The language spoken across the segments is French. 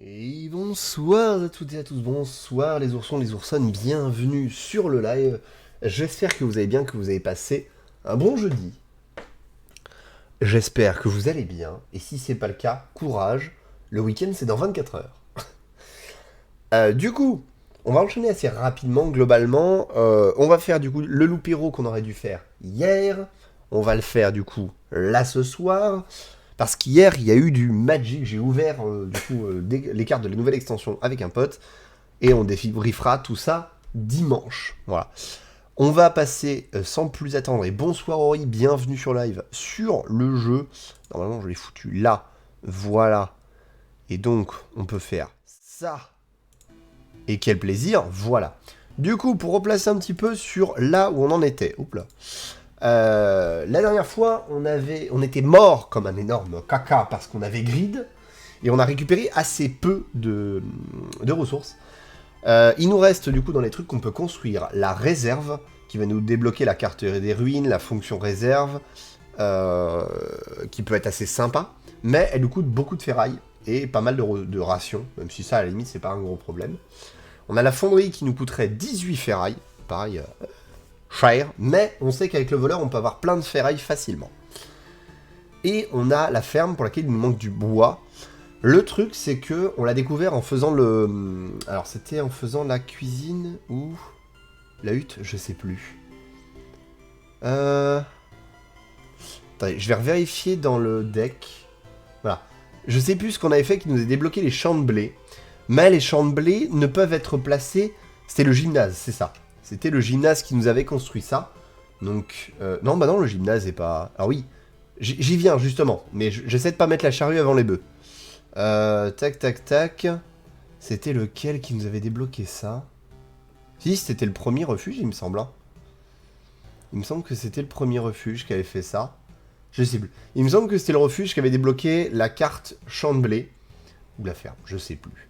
Et bonsoir à toutes et à tous, bonsoir les oursons, les oursonnes, bienvenue sur le live. J'espère que vous allez bien, que vous avez passé un bon jeudi. J'espère que vous allez bien, et si c'est pas le cas, courage, le week-end c'est dans 24 heures. Du coup, on va enchaîner assez rapidement, globalement. On va faire du coup le loupéro qu'on aurait dû faire hier. On va le faire du coup là ce soir. Parce qu'hier, il y a eu du Magic. J'ai ouvert les cartes de la nouvelle extension avec un pote. Et on débriefera tout ça dimanche. Voilà. On va passer sans plus attendre. Et bonsoir Ori, bienvenue sur live sur le jeu. Normalement, je l'ai foutu là. Voilà. Et donc, on peut faire ça. Et quel plaisir, voilà. Du coup, pour replacer un petit peu sur là où on en était. Oups là. La dernière fois, on était mort comme un énorme caca parce qu'on avait grid et on a récupéré assez peu de ressources. Il nous reste du coup dans les trucs qu'on peut construire la réserve qui va nous débloquer la carte des ruines, la fonction réserve qui peut être assez sympa, mais elle nous coûte beaucoup de ferraille et pas mal de rations, même si ça à la limite c'est pas un gros problème. On a la fonderie qui nous coûterait 18 ferrailles, pareil. Cher, mais on sait qu'avec le voleur, on peut avoir plein de ferraille facilement. Et on a la ferme pour laquelle il nous manque du bois. Le truc, c'est que on l'a découvert en faisant le... Alors, c'était en faisant la cuisine ou... La hutte, je sais plus. Attendez, je vais vérifier dans le deck. Voilà. Je sais plus ce qu'on avait fait qui nous a débloqué les champs de blé. Mais les champs de blé ne peuvent être placés... C'était le gymnase, c'est ça. C'était le gymnase qui nous avait construit ça. Donc, non, bah non, le gymnase est pas... Ah oui, j'y viens, justement. Mais j'essaie de pas mettre la charrue avant les bœufs. Tac, tac, tac. C'était lequel qui nous avait débloqué ça? Si, c'était le premier refuge, il me semble. Hein. Il me semble que c'était le premier refuge qui avait fait ça. Je sais plus. Il me semble que c'était le refuge qui avait débloqué la carte champ de blé. Ou la ferme, je sais plus.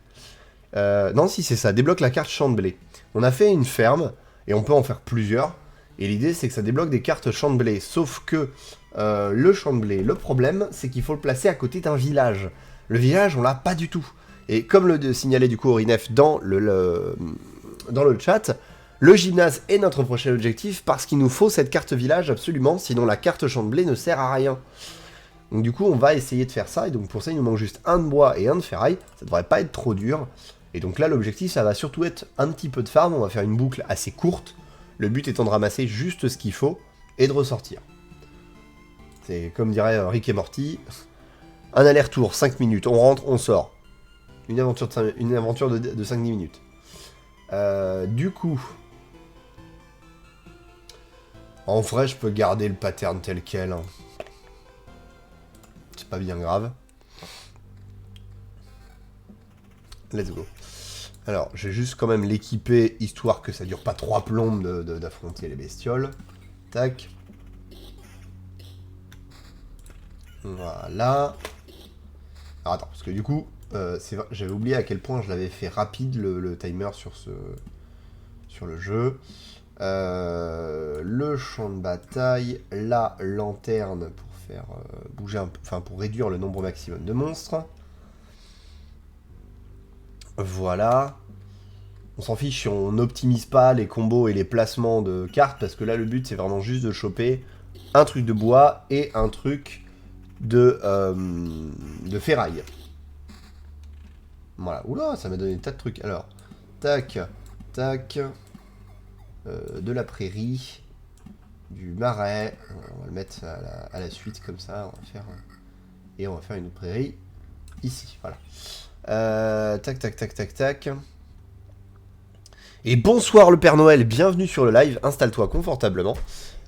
Non, si, c'est ça. Débloque la carte champ de blé. On a fait une ferme... Et on peut en faire plusieurs. Et l'idée, c'est que ça débloque des cartes champ de blé. Sauf que le champ de blé, le problème, c'est qu'il faut le placer à côté d'un village. Le village, on l'a pas du tout. Et comme le signalait du coup Orinef dans le chat, le gymnase est notre prochain objectif parce qu'il nous faut cette carte village absolument. Sinon, la carte champ de blé ne sert à rien. Donc du coup, on va essayer de faire ça. Et donc pour ça, il nous manque juste un de bois et un de ferraille. Ça devrait pas être trop dur. Et donc là, l'objectif, ça va surtout être un petit peu de farm. On va faire une boucle assez courte. Le but étant de ramasser juste ce qu'il faut et de ressortir. C'est comme dirait Rick et Morty. Un aller-retour, 5 minutes. On rentre, on sort. Une aventure de 5-10 minutes. Du coup... En vrai, je peux garder le pattern tel quel. Hein. C'est pas bien grave. Let's go. Alors, je vais juste quand même l'équiper, histoire que ça dure pas 3 plombes d'affronter les bestioles. Tac. Voilà. Alors attends, parce que du coup, j'avais oublié à quel point je l'avais fait rapide le timer sur le jeu. Le champ de bataille, la lanterne pour faire bouger un peu, enfin pour réduire le nombre maximum de monstres. Voilà. On s'en fiche si on n'optimise pas les combos et les placements de cartes, parce que là le but c'est vraiment juste de choper un truc de bois et un truc de ferraille. Voilà. Oula, ça m'a donné des tas de trucs. Alors, tac, tac. De la prairie. Du marais. On va le mettre à la suite comme ça. Et on va faire une autre prairie ici. Voilà. Tac, tac, tac, tac, tac. Et bonsoir le Père Noël, bienvenue sur le live, installe-toi confortablement.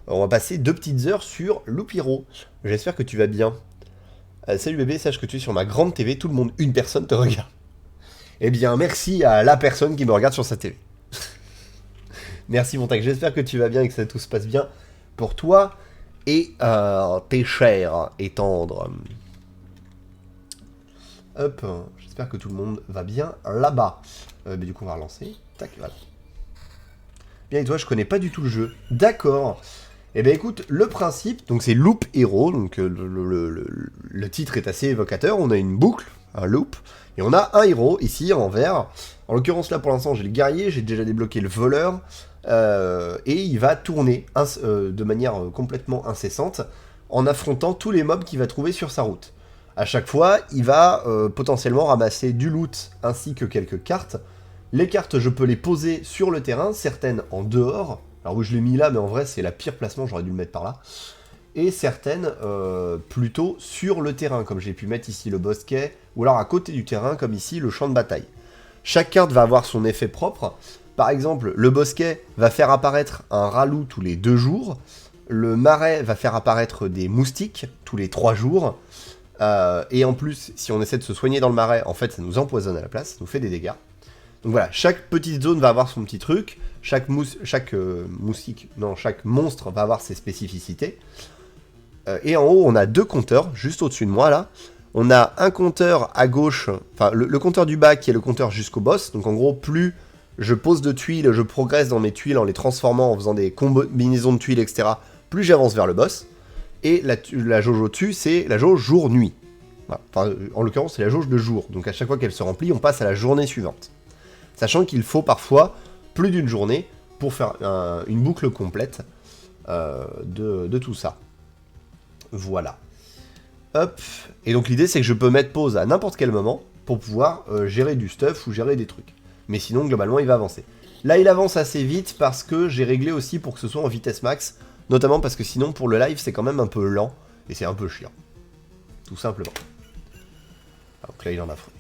On va passer 2 petites heures sur Loupiro. J'espère que tu vas bien. Salut bébé, sache que tu es sur ma grande TV, tout le monde, une personne te regarde. Eh bien, merci à la personne qui me regarde sur sa TV. Merci mon tac, j'espère que tu vas bien et que ça tout se passe bien pour toi et tes chers et tendres. Hop, j'espère que tout le monde va bien là-bas. Mais du coup, on va relancer. Tac, voilà. Bien, et toi, je connais pas du tout le jeu. D'accord. Eh bien, écoute, le principe, donc c'est Loop Hero, donc le titre est assez évocateur. On a une boucle un loop. Et on a un héros ici en vert. En l'occurrence là pour l'instant j'ai le guerrier, j'ai déjà débloqué le voleur. Et il va tourner de manière complètement incessante en affrontant tous les mobs qu'il va trouver sur sa route. À chaque fois, il va potentiellement ramasser du loot ainsi que quelques cartes. Les cartes, je peux les poser sur le terrain, certaines en dehors. Alors oui, je l'ai mis là, mais en vrai, c'est la pire placement, j'aurais dû le mettre par là. Et certaines plutôt sur le terrain, comme j'ai pu mettre ici le bosquet, ou alors à côté du terrain, comme ici le champ de bataille. Chaque carte va avoir son effet propre. Par exemple, le bosquet va faire apparaître un ralou tous les 2 jours. Le marais va faire apparaître des moustiques tous les 3 jours. Et en plus, si on essaie de se soigner dans le marais, en fait, ça nous empoisonne à la place, ça nous fait des dégâts. Donc voilà, chaque petite zone va avoir son petit truc, chaque monstre va avoir ses spécificités. Et en haut, on a 2 compteurs, juste au-dessus de moi, là. On a un compteur à gauche, enfin, le compteur du bas qui est le compteur jusqu'au boss. Donc en gros, plus je pose de tuiles, je progresse dans mes tuiles en les transformant, en faisant des combinaisons de tuiles, etc., plus j'avance vers le boss. Et la jauge au-dessus, c'est la jauge jour-nuit. Voilà. Enfin, en l'occurrence, c'est la jauge de jour. Donc à chaque fois qu'elle se remplit, on passe à la journée suivante. Sachant qu'il faut parfois plus d'une journée pour faire une boucle complète de tout ça. Voilà. Hop. Et donc l'idée, c'est que je peux mettre pause à n'importe quel moment pour pouvoir gérer du stuff ou gérer des trucs. Mais sinon, globalement, il va avancer. Là, il avance assez vite parce que j'ai réglé aussi pour que ce soit en vitesse max. Notamment parce que sinon, pour le live, c'est quand même un peu lent. Et c'est un peu chiant. Tout simplement. Donc là,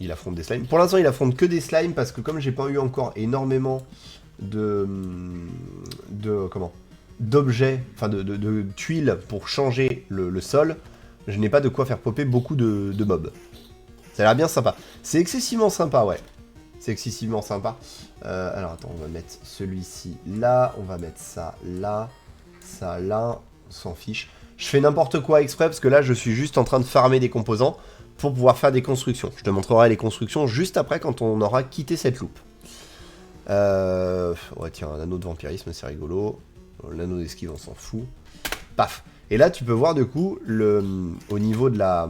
il affronte des slimes. Pour l'instant, il affronte que des slimes parce que comme j'ai pas eu encore énormément d'objets, enfin de tuiles pour changer le sol, je n'ai pas de quoi faire popper beaucoup de mobs. Ça a l'air bien sympa. C'est excessivement sympa, ouais. C'est excessivement sympa. Alors attends, on va mettre celui-ci là, on va mettre ça là. Ça là, on s'en fiche. Je fais n'importe quoi exprès parce que là je suis juste en train de farmer des composants pour pouvoir faire des constructions. Je te montrerai les constructions juste après quand on aura quitté cette loupe. Ouais tiens, un anneau de vampirisme c'est rigolo. L'anneau d'esquive on s'en fout. Paf. Et là tu peux voir du coup au niveau de la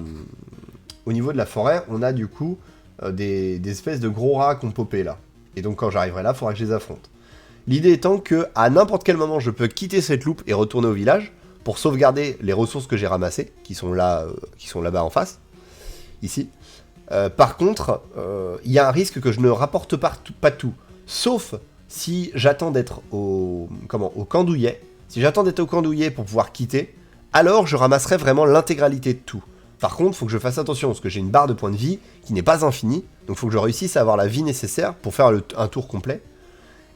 forêt on a du coup des espèces de gros rats qui ont popé là. Et donc quand j'arriverai là il faudra que je les affronte. L'idée étant que à n'importe quel moment je peux quitter cette loupe et retourner au village pour sauvegarder les ressources que j'ai ramassées, qui sont là-bas en face, ici. Par contre, il y a un risque que je ne rapporte pas tout, sauf si j'attends d'être au Candouillet. Si j'attends d'être au Candouillet pour pouvoir quitter, alors je ramasserai vraiment l'intégralité de tout. Par contre, il faut que je fasse attention, parce que j'ai une barre de points de vie qui n'est pas infinie, donc il faut que je réussisse à avoir la vie nécessaire pour faire un tour complet.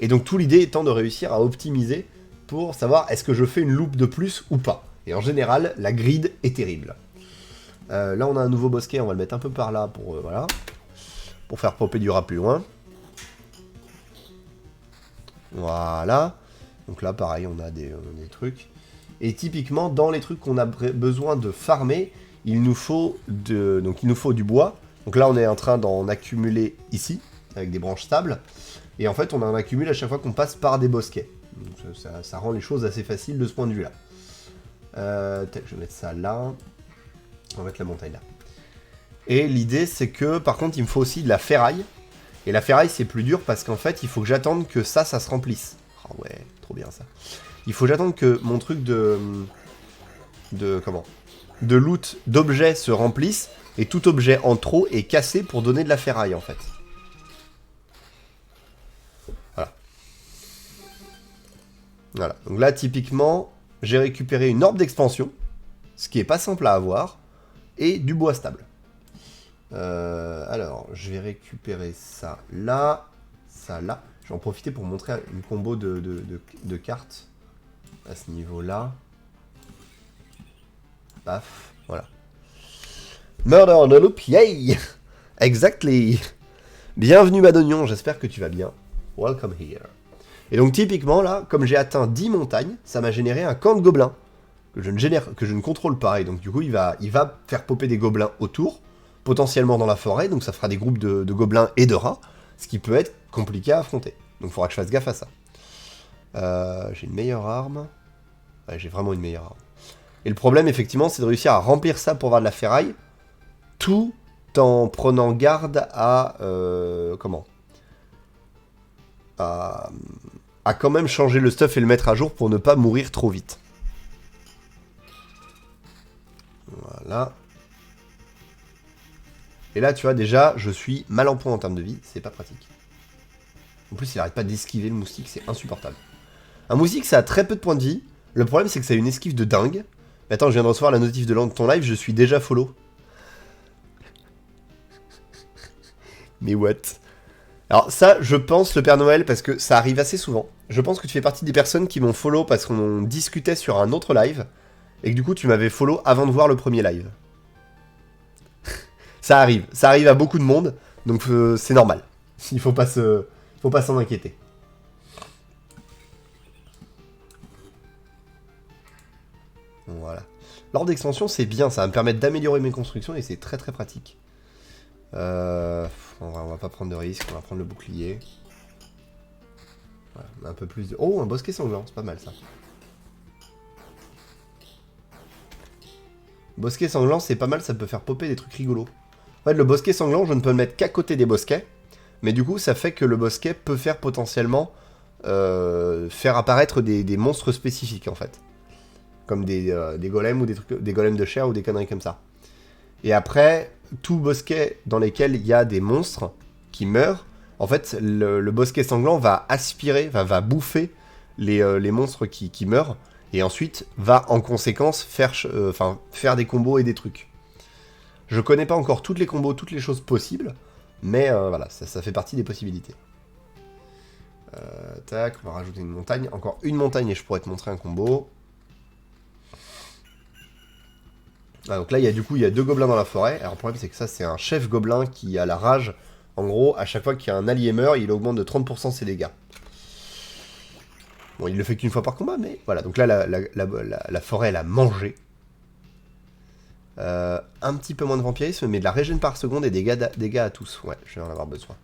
Et donc tout l'idée étant de réussir à optimiser pour savoir est-ce que je fais une loupe de plus ou pas. Et en général, la grid est terrible. Là on a un nouveau bosquet, on va le mettre un peu par là pour, voilà, pour faire popper du rat plus loin. Voilà. Donc là pareil, on a des trucs. Et typiquement, dans les trucs qu'on a besoin de farmer, il nous faut du bois. Donc là on est en train d'en accumuler ici, avec des branches stables. Et en fait, on en accumule à chaque fois qu'on passe par des bosquets. Donc ça rend les choses assez faciles de ce point de vue-là. Je vais mettre ça là. On va mettre la montagne là. Et l'idée, c'est que, par contre, il me faut aussi de la ferraille. Et la ferraille, c'est plus dur parce qu'en fait, il faut que j'attende que ça se remplisse. Oh ouais, trop bien ça. Il faut que j'attende que mon truc de loot, d'objets se remplisse. Et tout objet en trop est cassé pour donner de la ferraille, en fait. Voilà, donc là typiquement, j'ai récupéré une orbe d'expansion, ce qui est pas simple à avoir, et du bois stable. Alors, je vais récupérer ça là, ça là. Je vais en profiter pour montrer une combo de cartes à ce niveau-là. Paf, voilà. Murder on a loop, yay! Exactly! Bienvenue Madognon, j'espère que tu vas bien. Welcome here. Et donc typiquement là, comme j'ai atteint 10 montagnes, ça m'a généré un camp de gobelins que je ne contrôle pas. Et donc du coup il va faire popper des gobelins autour, potentiellement dans la forêt, donc ça fera des groupes de gobelins et de rats, ce qui peut être compliqué à affronter. Donc il faudra que je fasse gaffe à ça. J'ai une meilleure arme. Ouais, j'ai vraiment une meilleure arme. Et le problème effectivement c'est de réussir à remplir ça pour avoir de la ferraille, tout en prenant garde à... comment à quand même changer le stuff et le mettre à jour pour ne pas mourir trop vite. Voilà. Et là, tu vois, déjà, je suis mal en point en termes de vie. C'est pas pratique. En plus, il arrête pas d'esquiver le moustique. C'est insupportable. Un moustique, ça a très peu de points de vie. Le problème, c'est que ça a une esquive de dingue. Mais attends, je viens de recevoir la notif de ton live. Je suis déjà follow. Mais what? Alors ça, je pense, le Père Noël, parce que ça arrive assez souvent. Je pense que tu fais partie des personnes qui m'ont follow parce qu'on discutait sur un autre live. Et que du coup, tu m'avais follow avant de voir le premier live. Ça arrive à beaucoup de monde, donc c'est normal. Il faut pas s'en inquiéter. Voilà. L'ordre d'extension, c'est bien, ça va me permettre d'améliorer mes constructions et c'est très très pratique. On va pas prendre de risque, on va prendre le bouclier. Voilà, on a un peu plus de... Oh, un bosquet sanglant, c'est pas mal ça. Bosquet sanglant, c'est pas mal, ça peut faire popper des trucs rigolos. En fait, le bosquet sanglant, je ne peux le mettre qu'à côté des bosquets. Mais du coup, ça fait que le bosquet peut faire potentiellement faire apparaître des monstres spécifiques, en fait. Comme des golems ou des golems de chair ou des conneries comme ça. Et après, tout bosquet dans lesquels il y a des monstres qui meurent, en fait, le bosquet sanglant va aspirer, va bouffer les monstres qui meurent. Et ensuite, va en conséquence faire des combos et des trucs. Je connais pas encore toutes les combos, toutes les choses possibles, mais voilà, ça fait partie des possibilités. Tac, on va rajouter une montagne. Encore une montagne et je pourrais te montrer un combo. Ah, donc là, il y a 2 gobelins dans la forêt. Alors le problème, c'est que ça, c'est un chef gobelin qui a la rage. En gros, à chaque fois qu'il y a un allié meurt, il augmente de 30% ses dégâts. Bon, il le fait qu'une fois par combat, mais voilà. Donc là, la forêt, elle a mangé. Un petit peu moins de vampirisme, mais de la régène par seconde et des dégâts à tous. Ouais, je vais en avoir besoin.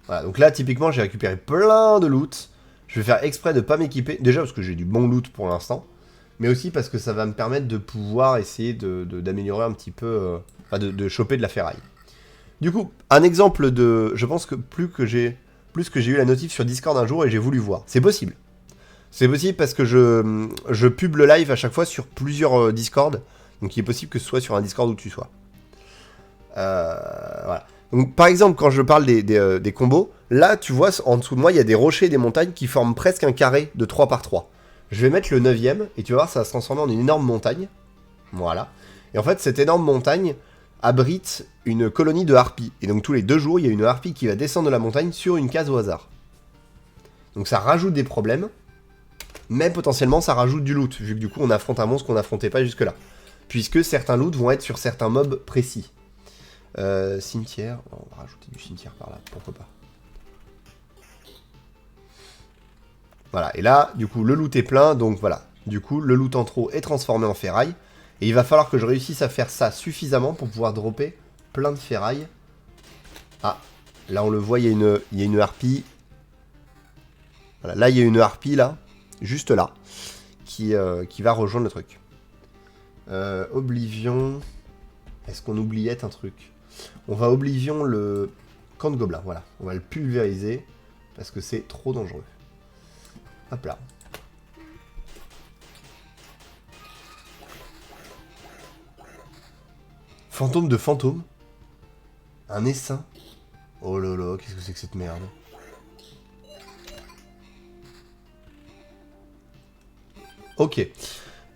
Voilà, donc là, typiquement, j'ai récupéré plein de loot. Je vais faire exprès de pas m'équiper. Déjà parce que j'ai du bon loot pour l'instant. Mais aussi parce que ça va me permettre de pouvoir essayer d'améliorer un petit peu... Enfin, de choper de la ferraille. Du coup, un exemple de... Je pense que plus que j'ai eu la notif sur Discord un jour et j'ai voulu voir. C'est possible. C'est possible parce que je pub le live à chaque fois sur plusieurs Discord. Donc il est possible que ce soit sur un Discord où tu sois. Voilà. Donc par exemple, quand je parle des combos, là tu vois en dessous de moi il y a des rochers et des montagnes qui forment presque un carré de 3 par 3. Je vais mettre le 9ème et tu vas voir ça va se transformer en une énorme montagne. Voilà. Et en fait cette énorme montagne abrite une colonie de harpies. Et donc tous les 2 jours il y a une harpie qui va descendre de la montagne sur une case au hasard. Donc ça rajoute des problèmes. Mais potentiellement ça rajoute du loot, vu que du coup on affronte un monstre qu'on n'affrontait pas jusque là. Puisque certains loots vont être sur certains mobs précis. Cimetière, on va rajouter du cimetière par là, pourquoi pas. Voilà, et là, du coup le loot est plein, donc voilà. Du coup le loot en trop est transformé en ferraille. Et il va falloir que je réussisse à faire ça suffisamment pour pouvoir dropper plein de ferraille. Ah, là on le voit, il y a une harpie. Voilà, là il y a une harpie là. Juste là, qui va rejoindre le truc. Oblivion. Est-ce qu'on oubliait un truc? On va Oblivion le camp de gobelins, voilà. On va le pulvériser, parce que c'est trop dangereux. Hop là. Fantôme de fantôme. Un essaim. Oh là là, qu'est-ce que c'est que cette merde? Ok.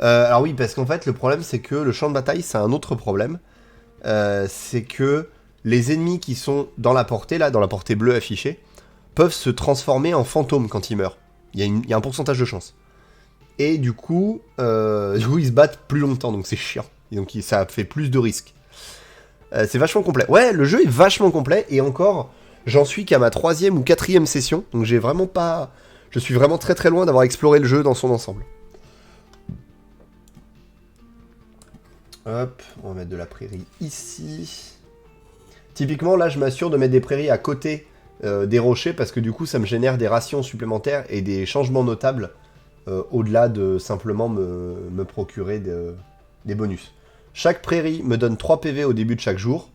Alors oui, parce qu'en fait, le problème, c'est que le champ de bataille, c'est un autre problème. C'est que les ennemis qui sont dans la portée, là, dans la portée bleue affichée, peuvent se transformer en fantômes quand ils meurent. Il y a un pourcentage de chance. Et du coup, ils se battent plus longtemps, donc c'est chiant. Et donc ça fait plus de risques. C'est vachement complet. Ouais, le jeu est vachement complet, et encore, j'en suis qu'à ma 3e ou 4e session, donc j'ai vraiment pas... Je suis vraiment très très loin d'avoir exploré le jeu dans son ensemble. Hop, on va mettre de la prairie ici. Typiquement, là, je m'assure de mettre des prairies à côté des rochers, parce que du coup, ça me génère des rations supplémentaires et des changements notables, au-delà de simplement me procurer des bonus. Chaque prairie me donne 3 PV au début de chaque jour.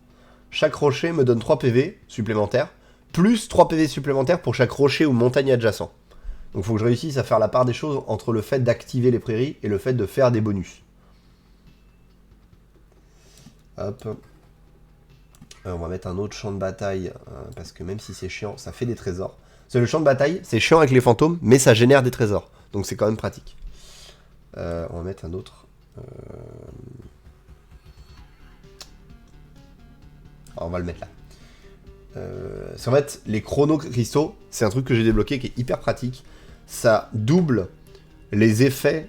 Chaque rocher me donne 3 PV supplémentaires, plus 3 PV supplémentaires pour chaque rocher ou montagne adjacent. Donc il faut que je réussisse à faire la part des choses entre le fait d'activer les prairies et le fait de faire des bonus. Hop. On va mettre un autre champ de bataille, parce que même si c'est chiant, ça fait des trésors. C'est le champ de bataille, c'est chiant avec les fantômes, mais ça génère des trésors. Donc c'est quand même pratique. On va mettre un autre. Alors, on va le mettre là. En fait, les chrono-cristaux, c'est un truc que j'ai débloqué qui est hyper pratique. Ça double les effets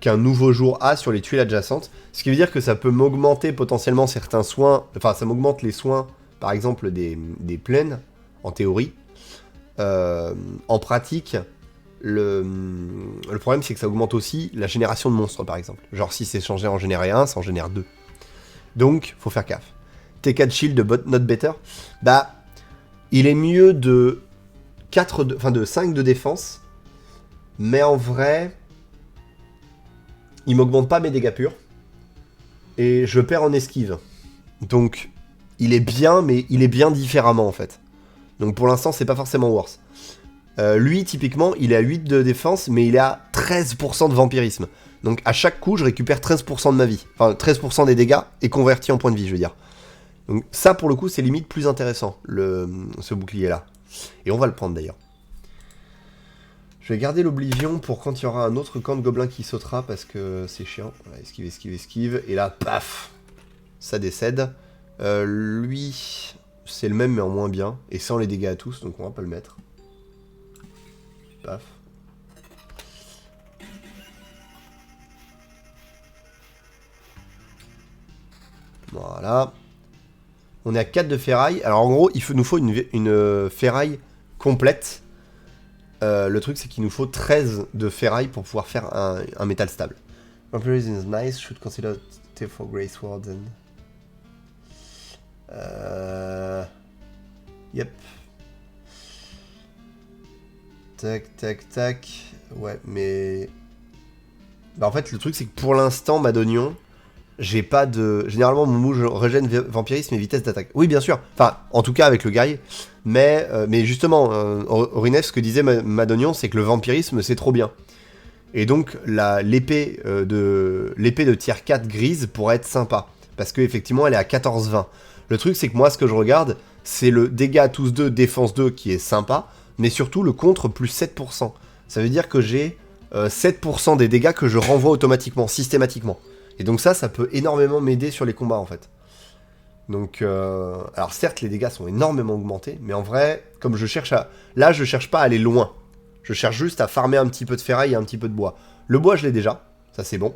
qu'un nouveau jour a sur les tuiles adjacentes. Ce qui veut dire que ça peut m'augmenter potentiellement certains soins. Enfin, ça m'augmente les soins, par exemple, des plaines, en théorie. En pratique, le problème, c'est que ça augmente aussi la génération de monstres, par exemple. Genre, si c'est changé en générer 1, ça en génère 2. Donc, faut faire gaffe. T4 shield not better. Bah, il est mieux de 5 de défense. Mais en vrai, il m'augmente pas mes dégâts purs. Et je perds en esquive. Donc, il est bien, mais il est bien différemment, en fait. Donc, pour l'instant, c'est pas forcément worse. Lui, typiquement, il est à 8 de défense, mais il est à 13% de vampirisme. Donc, à chaque coup, je récupère 13% de ma vie. Enfin, 13% des dégâts est converti en points de vie, je veux dire. Donc, ça, pour le coup, c'est limite plus intéressant, ce bouclier-là. Et on va le prendre, d'ailleurs. Je vais garder l'Oblivion pour quand il y aura un autre camp de gobelins qui sautera, parce que c'est chiant. Voilà, esquive, esquive, esquive. Et là, paf, ça décède. Lui, c'est le même, mais en moins bien. Et sans les dégâts à tous, donc on va pas le mettre. Paf. Voilà. On est à 4 de ferraille. Alors en gros, nous faut une ferraille complète. Le truc, c'est qu'il nous faut 13 de ferraille pour pouvoir faire un métal stable. Vampirism is nice, should consider it for Grey Swords and... Yep. Tac, tac, tac. Ouais, mais... Bah en fait, le truc, c'est que pour l'instant, Madonion, j'ai pas de... Généralement, mon move régène vampirisme et vitesse d'attaque. Oui, bien sûr. Enfin, en tout cas, avec le guerrier. Mais justement, Orinef, ce que disait Madonion, c'est que le vampirisme, c'est trop bien. Et donc, l'épée de tier 4 grise pourrait être sympa. Parce qu'effectivement, elle est à 14-20. Le truc, c'est que moi, ce que je regarde, c'est le dégâts à tous 2, défense 2, qui est sympa. Mais surtout, le contre, plus 7%. Ça veut dire que j'ai 7% des dégâts que je renvoie automatiquement, systématiquement. Et donc ça peut énormément m'aider sur les combats, en fait. Donc, alors certes, les dégâts sont énormément augmentés, mais en vrai, comme je cherche à... Là, je cherche pas à aller loin. Je cherche juste à farmer un petit peu de ferraille et un petit peu de bois. Le bois, je l'ai déjà. Ça, c'est bon.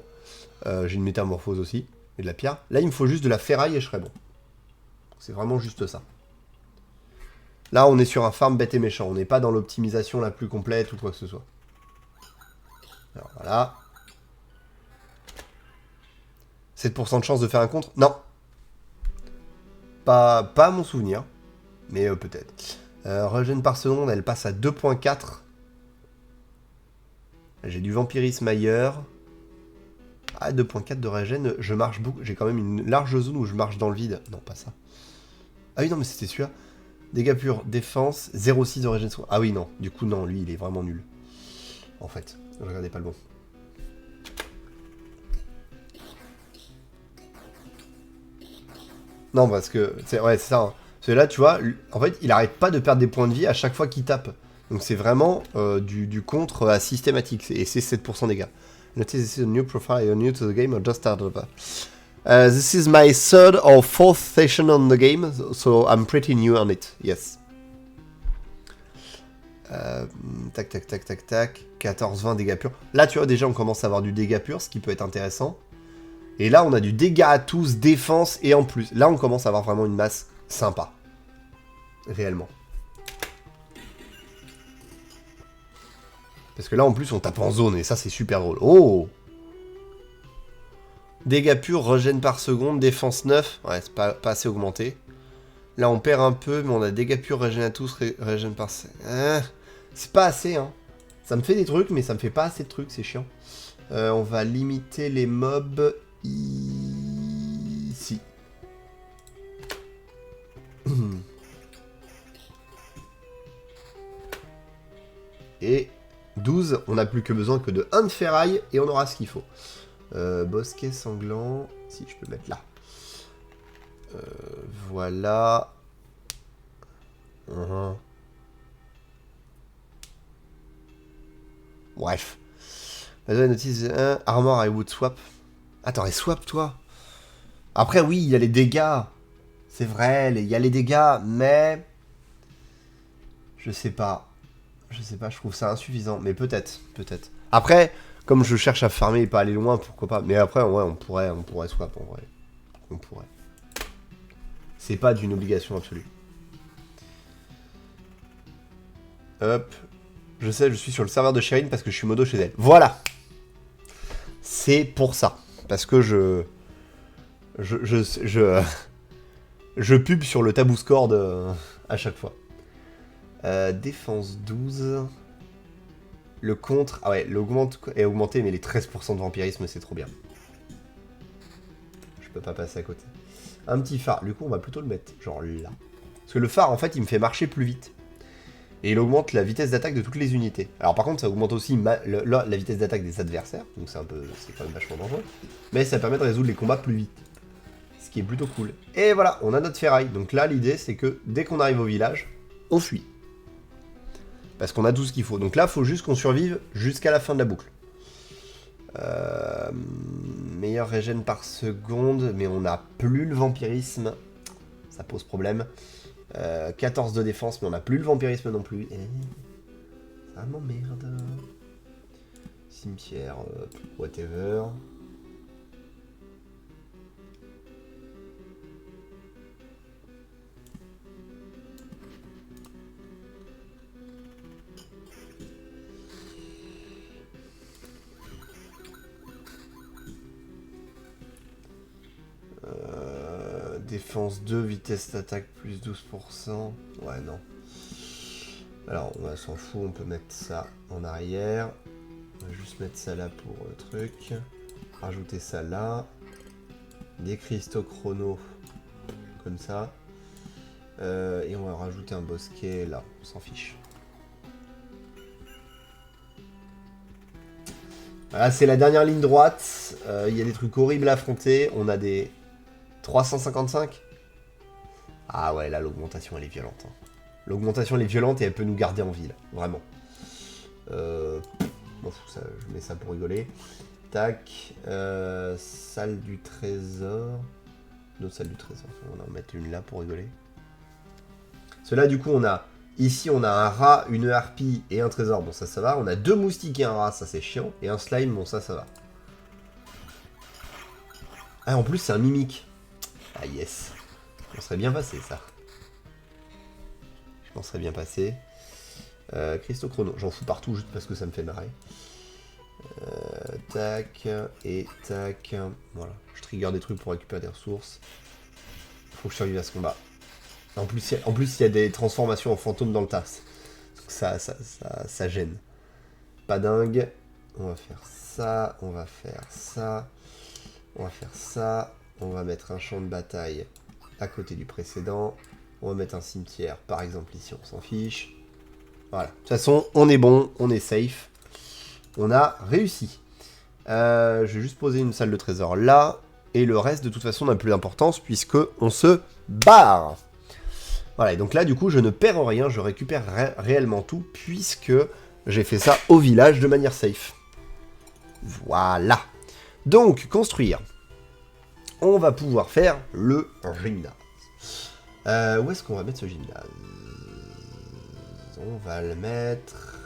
J'ai une métamorphose aussi. Et de la pierre. Là, il me faut juste de la ferraille et je serai bon. C'est vraiment juste ça. Là, on est sur un farm bête et méchant. On n'est pas dans l'optimisation la plus complète ou quoi que ce soit. Alors, voilà. 7% de chance de faire un contre? Non. Pas à mon souvenir. Mais peut-être. Régène par seconde, elle passe à 2.4. J'ai du vampirisme ailleurs. Ah, 2.4 de régène, je marche beaucoup. J'ai quand même une large zone où je marche dans le vide. Non, pas ça. Ah oui, non, mais c'était celui-là. Dégâts purs, défense, 0,6 de régène. Ah oui, non. Du coup, non, lui, il est vraiment nul. En fait, je regardais pas le bon. Non, parce que... Ouais, c'est ça. Hein. Celui-là, tu vois, en fait, il arrête pas de perdre des points de vie à chaque fois qu'il tape. Donc c'est vraiment du contre à systématique. Et c'est 7% dégâts. Notice this is a new profile. You're new to the game or just started. This is my third or fourth session on the game, so I'm pretty new on it. Yes. Tac, tac, tac, tac, tac. 14-20 dégâts purs. Là, tu vois, déjà, on commence à avoir du dégât pur, ce qui peut être intéressant. Et là, on a du dégât à tous, défense, et en plus. Là, on commence à avoir vraiment une masse sympa. Réellement. Parce que là, en plus, on tape en zone, et ça, c'est super drôle. Oh! Dégâts purs, régène par seconde, défense 9. Ouais, c'est pas assez augmenté. Là, on perd un peu, mais on a dégâts purs, régène à tous, régène par... c'est pas assez, hein. Ça me fait des trucs, mais ça me fait pas assez de trucs, c'est chiant. On va limiter les mobs Ici. Et 12, on n'a plus que besoin que de 1 de ferraille et on aura ce qu'il faut. Bosquet sanglant, si je peux le mettre là. Voilà. Bref. Notice 1, Armor et Wood Swap. Attends, et swap toi. Après oui, il y a les dégâts. C'est vrai, il y a les dégâts, mais... Je sais pas. Je sais pas, je trouve ça insuffisant. Mais peut-être, peut-être. Après, comme je cherche à farmer et pas aller loin, pourquoi pas. Mais après, ouais, on pourrait swap en vrai. On pourrait. C'est pas d'une obligation absolue. Hop. Je sais, je suis sur le serveur de Chérine parce que je suis modo chez elle. Voilà. C'est pour ça. Parce que je pub sur le tabou score à chaque fois. Défense 12. Le contre... Ah ouais, l'augmente est augmenté, mais les 13% de vampirisme, c'est trop bien. Je peux pas passer à côté. Un petit phare. Du coup, on va plutôt le mettre, genre là. Parce que le phare, en fait, il me fait marcher plus vite. Et il augmente la vitesse d'attaque de toutes les unités. Alors par contre, ça augmente aussi la vitesse d'attaque des adversaires. Donc c'est quand même vachement dangereux. Mais ça permet de résoudre les combats plus vite. Ce qui est plutôt cool. Et voilà, on a notre ferraille. Donc là, l'idée, c'est que dès qu'on arrive au village, on fuit. Parce qu'on a tout ce qu'il faut. Donc là, il faut juste qu'on survive jusqu'à la fin de la boucle. Meilleur régène par seconde, mais on n'a plus le vampirisme. Ça pose problème. 14 de défense, mais on n'a plus le vampirisme non plus. Ça m'emmerde. Cimetière, whatever. Défense 2, vitesse d'attaque plus 12%. Ouais, non. Alors, on s'en fout, on peut mettre ça en arrière. On va juste mettre ça là pour le truc. Rajouter ça là. Des cristaux chrono. Comme ça. Et on va rajouter un bosquet là. On s'en fiche. Voilà, c'est la dernière ligne droite. Il y a des trucs horribles à affronter. On a des... 355. Ah ouais, là, l'augmentation, elle est violente. Hein. L'augmentation, elle est violente et elle peut nous garder en vie, là. Vraiment. Bon, ça, je mets ça pour rigoler. Tac. Salle du trésor. Notre salle du trésor. On va en mettre une là pour rigoler. Cela, du coup, on a... Ici, on a un rat, une harpie et un trésor. Bon, ça va. On a 2 moustiques et un rat. Ça, c'est chiant. Et un slime. Bon, ça va. Ah, en plus, c'est un mimique. Ah yes, on serait bien passé ça. Je m'en serais bien passé. Cristaux chrono, j'en fous partout juste parce que ça me fait marrer. Tac, et tac. Voilà, je trigger des trucs pour récupérer des ressources. Faut que je survive à ce combat. En plus, il y a des transformations en fantômes dans le tas. Donc ça gêne. Pas dingue. On va faire ça, on va faire ça. On va faire ça. On va mettre un champ de bataille à côté du précédent. On va mettre un cimetière, par exemple, ici, on s'en fiche. Voilà. De toute façon, on est bon, on est safe. On a réussi. Je vais juste poser une salle de trésor là. Et le reste, de toute façon, n'a plus d'importance puisque on se barre. Voilà, et donc là, du coup, je ne perds rien. Je récupère réellement tout puisque j'ai fait ça au village de manière safe. Voilà. Donc, construire. On va pouvoir faire le gymnase. Où est-ce qu'on va mettre ce gymnase? On va le mettre...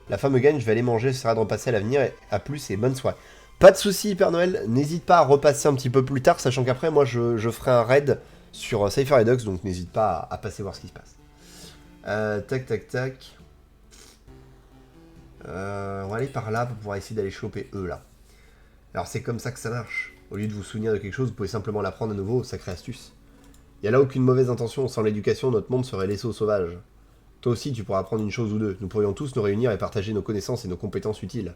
La femme gagne, je vais aller manger, ce sera de repasser à l'avenir. À plus et bonne soirée. Pas de soucis, Père Noël. N'hésite pas à repasser un petit peu plus tard, sachant qu'après, moi, je ferai un raid sur Cypher Redux, donc n'hésite pas à passer voir ce qui se passe. Tac, tac, tac. On va aller par là pour pouvoir essayer d'aller choper eux, là. Alors, c'est comme ça que ça marche. Au lieu de vous souvenir de quelque chose, vous pouvez simplement l'apprendre à nouveau, sacrée astuce. Il n'y a là aucune mauvaise intention, sans l'éducation, notre monde serait laissé aux sauvages. Toi aussi, tu pourras apprendre une chose ou deux. Nous pourrions tous nous réunir et partager nos connaissances et nos compétences utiles.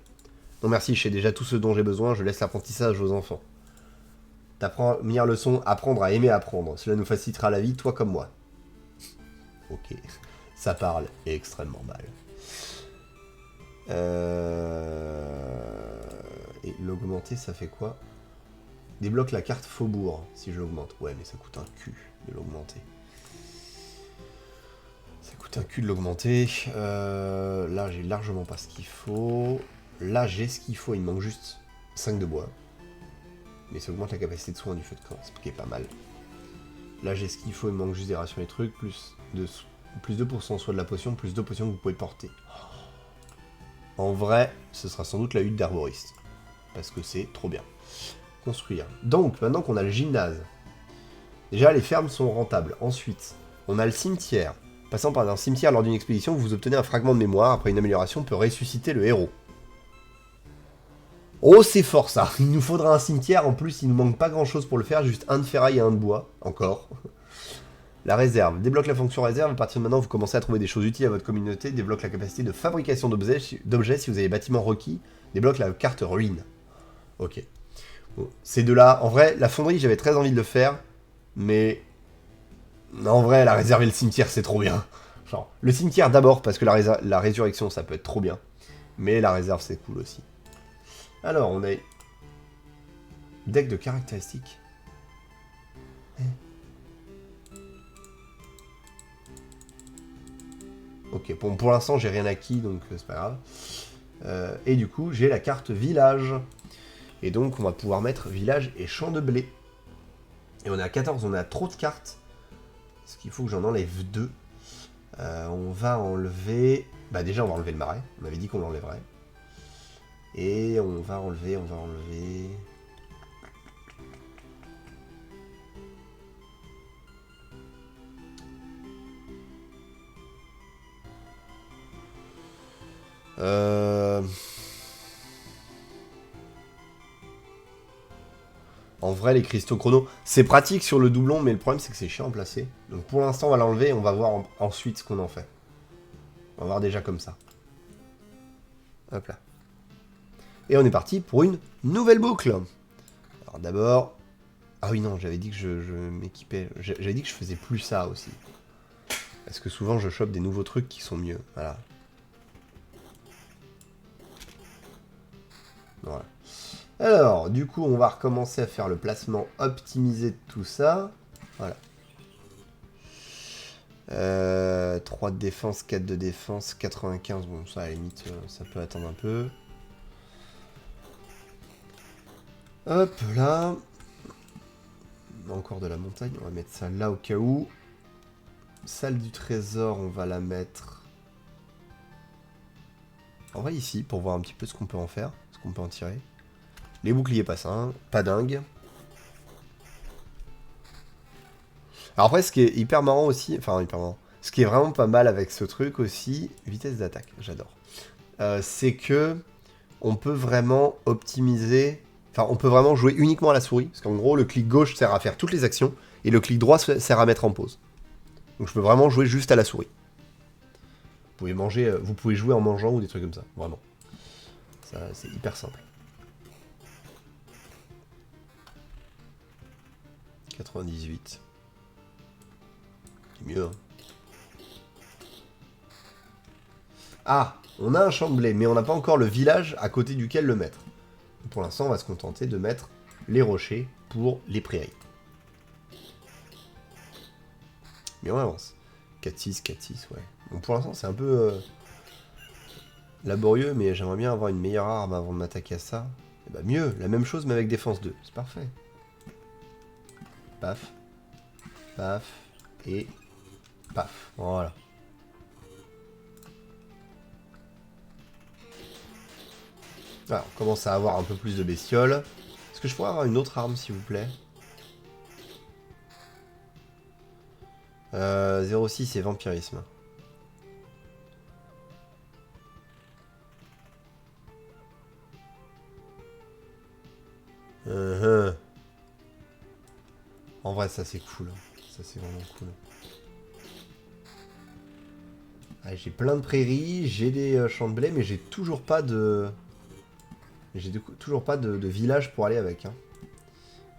Non merci, je sais déjà tout ce dont j'ai besoin, je laisse l'apprentissage aux enfants. Première leçon, apprendre à aimer apprendre. Cela nous facilitera la vie, toi comme moi. Ok, ça parle extrêmement mal. Et l'augmenter, ça fait quoi? Débloque la carte Faubourg, si je l'augmente. Ouais, mais ça coûte un cul de l'augmenter. Ça coûte un cul de l'augmenter. Là, j'ai largement pas ce qu'il faut. Là, j'ai ce qu'il faut, il me manque juste 5 de bois. Mais ça augmente la capacité de soin du feu de camp, ce qui est pas mal. Là, j'ai ce qu'il faut, il me manque juste des rations et trucs, plus 2% soit de la potion, plus 2 potions que vous pouvez porter. En vrai, ce sera sans doute la hutte d'herboriste. Parce que c'est trop bien. Construire. Donc, maintenant qu'on a le gymnase, déjà, les fermes sont rentables. Ensuite, on a le cimetière. Passant par un cimetière lors d'une expédition, vous obtenez un fragment de mémoire. Après une amélioration, peut ressusciter le héros. Oh, c'est fort ça. Il nous faudra un cimetière. En plus, il nous manque pas grand chose pour le faire. Juste un de ferraille et un de bois. Encore. La réserve. Débloque la fonction réserve. À partir de maintenant, vous commencez à trouver des choses utiles à votre communauté. Débloque la capacité de fabrication d'objets si vous avez bâtiments requis. Débloque la carte ruine. Ok. Bon, ces deux-là, en vrai, la fonderie, j'avais très envie de le faire. Mais en vrai, la réserve et le cimetière, c'est trop bien. Genre, le cimetière d'abord, parce que la résurrection, ça peut être trop bien. Mais la réserve, c'est cool aussi. Alors, on a... Deck de caractéristiques. Ok, bon, pour l'instant, j'ai rien acquis, donc c'est pas grave. Et du coup, j'ai la carte village. Et donc, on va pouvoir mettre village et champ de blé. Et on est à 14, on a trop de cartes. Ce qu'il faut que j'en enlève 2. On va enlever... Bah déjà, on va enlever le marais. On avait dit qu'on l'enlèverait. Et on va enlever... En vrai, les cristaux chrono, c'est pratique sur le doublon, mais le problème, c'est que c'est chiant à placer. Donc pour l'instant, on va l'enlever et on va voir ensuite ce qu'on en fait. On va voir déjà comme ça. Hop là. Et on est parti pour une nouvelle boucle. Alors d'abord... Ah oui, non, j'avais dit que je m'équipais... J'avais dit que je faisais plus ça aussi. Parce que souvent, je chope des nouveaux trucs qui sont mieux. Voilà. Voilà. Alors, du coup, on va recommencer à faire le placement optimisé de tout ça. Voilà. 3 de défense, 4 de défense, 95. Bon, ça, à la limite, ça peut attendre un peu. Hop, là. Encore de la montagne. On va mettre ça là au cas où. Salle du trésor, on va la mettre... On va ici, pour voir un petit peu ce qu'on peut en faire. Ce qu'on peut en tirer. Les boucliers passent, hein. Pas dingue. Alors après, ce qui est hyper marrant aussi... Enfin, hyper marrant. Ce qui est vraiment pas mal avec ce truc aussi... Vitesse d'attaque, j'adore. C'est que... On peut vraiment optimiser... Enfin, on peut vraiment jouer uniquement à la souris. Parce qu'en gros, le clic gauche sert à faire toutes les actions. Et le clic droit sert à mettre en pause. Donc je peux vraiment jouer juste à la souris. Vous pouvez jouer en mangeant ou des trucs comme ça. Vraiment. Ça, c'est hyper simple. 98. C'est mieux, hein. Ah, on a un champ de blé, mais on n'a pas encore le village à côté duquel le mettre. Pour l'instant, on va se contenter de mettre les rochers pour les prairies. Mais on avance. 4-6, 4-6, ouais. Bon, pour l'instant, c'est un peu laborieux, mais j'aimerais bien avoir une meilleure arme avant de m'attaquer à ça. Et bah mieux, la même chose, mais avec défense 2. C'est parfait. Paf. Paf. Et paf. Voilà. Ah, on commence à avoir un peu plus de bestioles. Est-ce que je pourrais avoir une autre arme, s'il vous plaît? 06 et vampirisme. En vrai, ça c'est cool. Ça c'est vraiment cool. Ah, j'ai plein de prairies, j'ai des champs de blé, mais j'ai toujours pas de... J'ai toujours pas de village pour aller avec. Hein.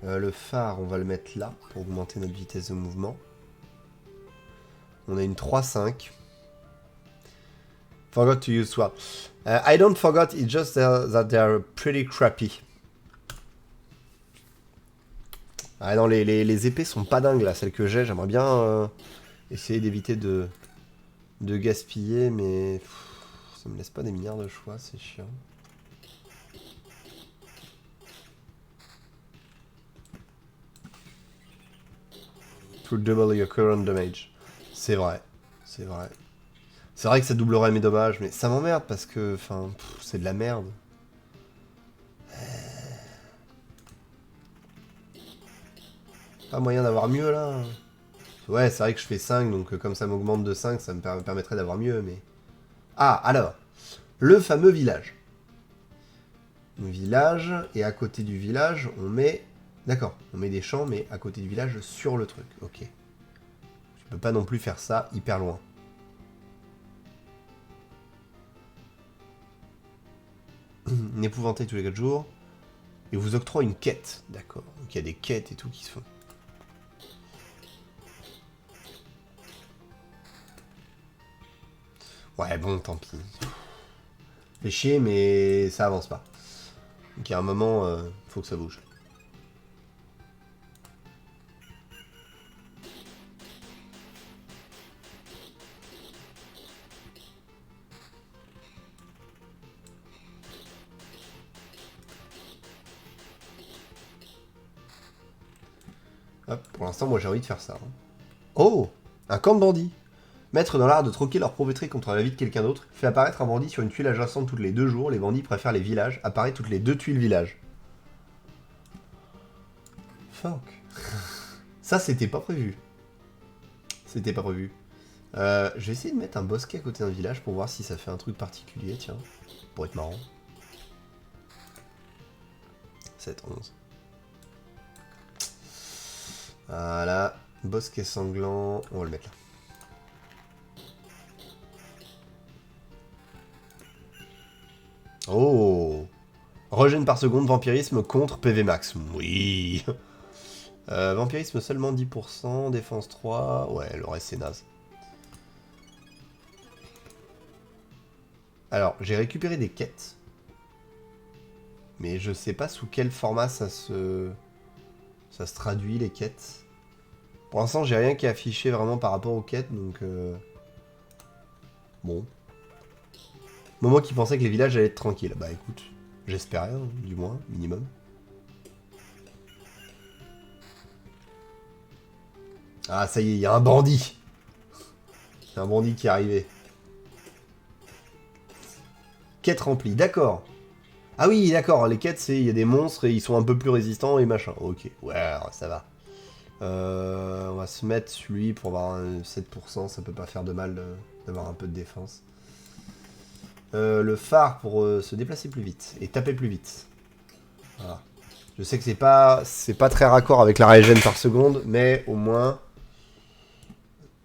Le phare, on va le mettre là pour augmenter notre vitesse de mouvement. On a une 3-5. Forgot to use sword. I don't forgot, it's just that they are pretty crappy. Ah non, les épées sont pas dingues là, celles que j'ai. J'aimerais bien essayer d'éviter de gaspiller, mais ça me laisse pas des milliards de choix, c'est chiant. To double your current damage. C'est vrai, c'est vrai. C'est vrai que ça doublerait mes dommages, mais ça m'emmerde parce que, enfin, c'est de la merde. Pas moyen d'avoir mieux là. Ouais, c'est vrai que je fais 5, donc comme ça m'augmente de 5, ça me permettrait d'avoir mieux, mais... Ah, alors, le fameux village. Village, et à côté du village, on met... D'accord, on met des champs, mais à côté du village, sur le truc. Ok. Je peux pas non plus faire ça hyper loin. Un épouvantail tous les 4 jours. Et vous octroie une quête. D'accord. Donc il y a des quêtes et tout qui se font. Ouais, bon, tant pis. Fait chier, mais ça avance pas. Donc il y a un moment, faut que ça bouge. Hop, pour l'instant, moi j'ai envie de faire ça. Hein. Oh, un camp de bandits. Maître dans l'art de troquer leur pauvreté contre la vie de quelqu'un d'autre, fait apparaître un bandit sur une tuile adjacente tous les 2 jours. Les bandits préfèrent les villages, apparaît toutes les 2 tuiles village. Fuck. Ça, c'était pas prévu. C'était pas prévu. Je vais essayer de mettre un bosquet à côté d'un village pour voir si ça fait un truc particulier, tiens. Pour être marrant. 7, 11. Voilà. Bosquet sanglant. On va le mettre là. Oh! Régène par seconde, vampirisme contre PV max. Oui! Vampirisme seulement 10%, défense 3. Ouais, le reste c'est naze. Alors, j'ai récupéré des quêtes. Mais je sais pas sous quel format ça se traduit, les quêtes. Pour l'instant, j'ai rien qui est affiché vraiment par rapport aux quêtes, donc... Bon. Moi qui pensais que les villages allaient être tranquilles. Bah écoute, j'espérais, hein, du moins, minimum. Ah, ça y est, il y a un bandit. Il y a un bandit qui est arrivé. Quête remplie, d'accord. Ah oui, d'accord, les quêtes, c'est il y a des monstres et ils sont un peu plus résistants et machin. Ok, ouais, ça va. On va se mettre celui pour avoir un 7%, ça peut pas faire de mal d'avoir un peu de défense. Le phare pour se déplacer plus vite et taper plus vite. Voilà. Je sais que c'est pas très raccord avec la régène par seconde, mais au moins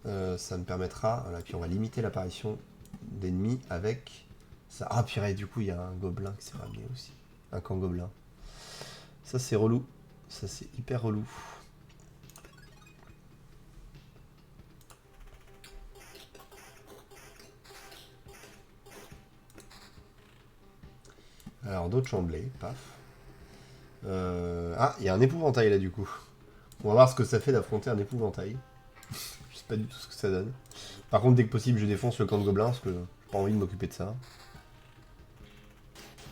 ça me permettra. Voilà, puis on va limiter l'apparition d'ennemis avec ça. Ah purée, du coup il y a un gobelin qui s'est ramené aussi. Un camp gobelin. Ça c'est relou. Ça c'est hyper relou. Alors d'autres chamblés, paf. Ah, il y a un épouvantail là du coup. On va voir ce que ça fait d'affronter un épouvantail. Je sais pas du tout ce que ça donne. Par contre, dès que possible, je défonce le camp de gobelins parce que j'ai pas envie de m'occuper de ça.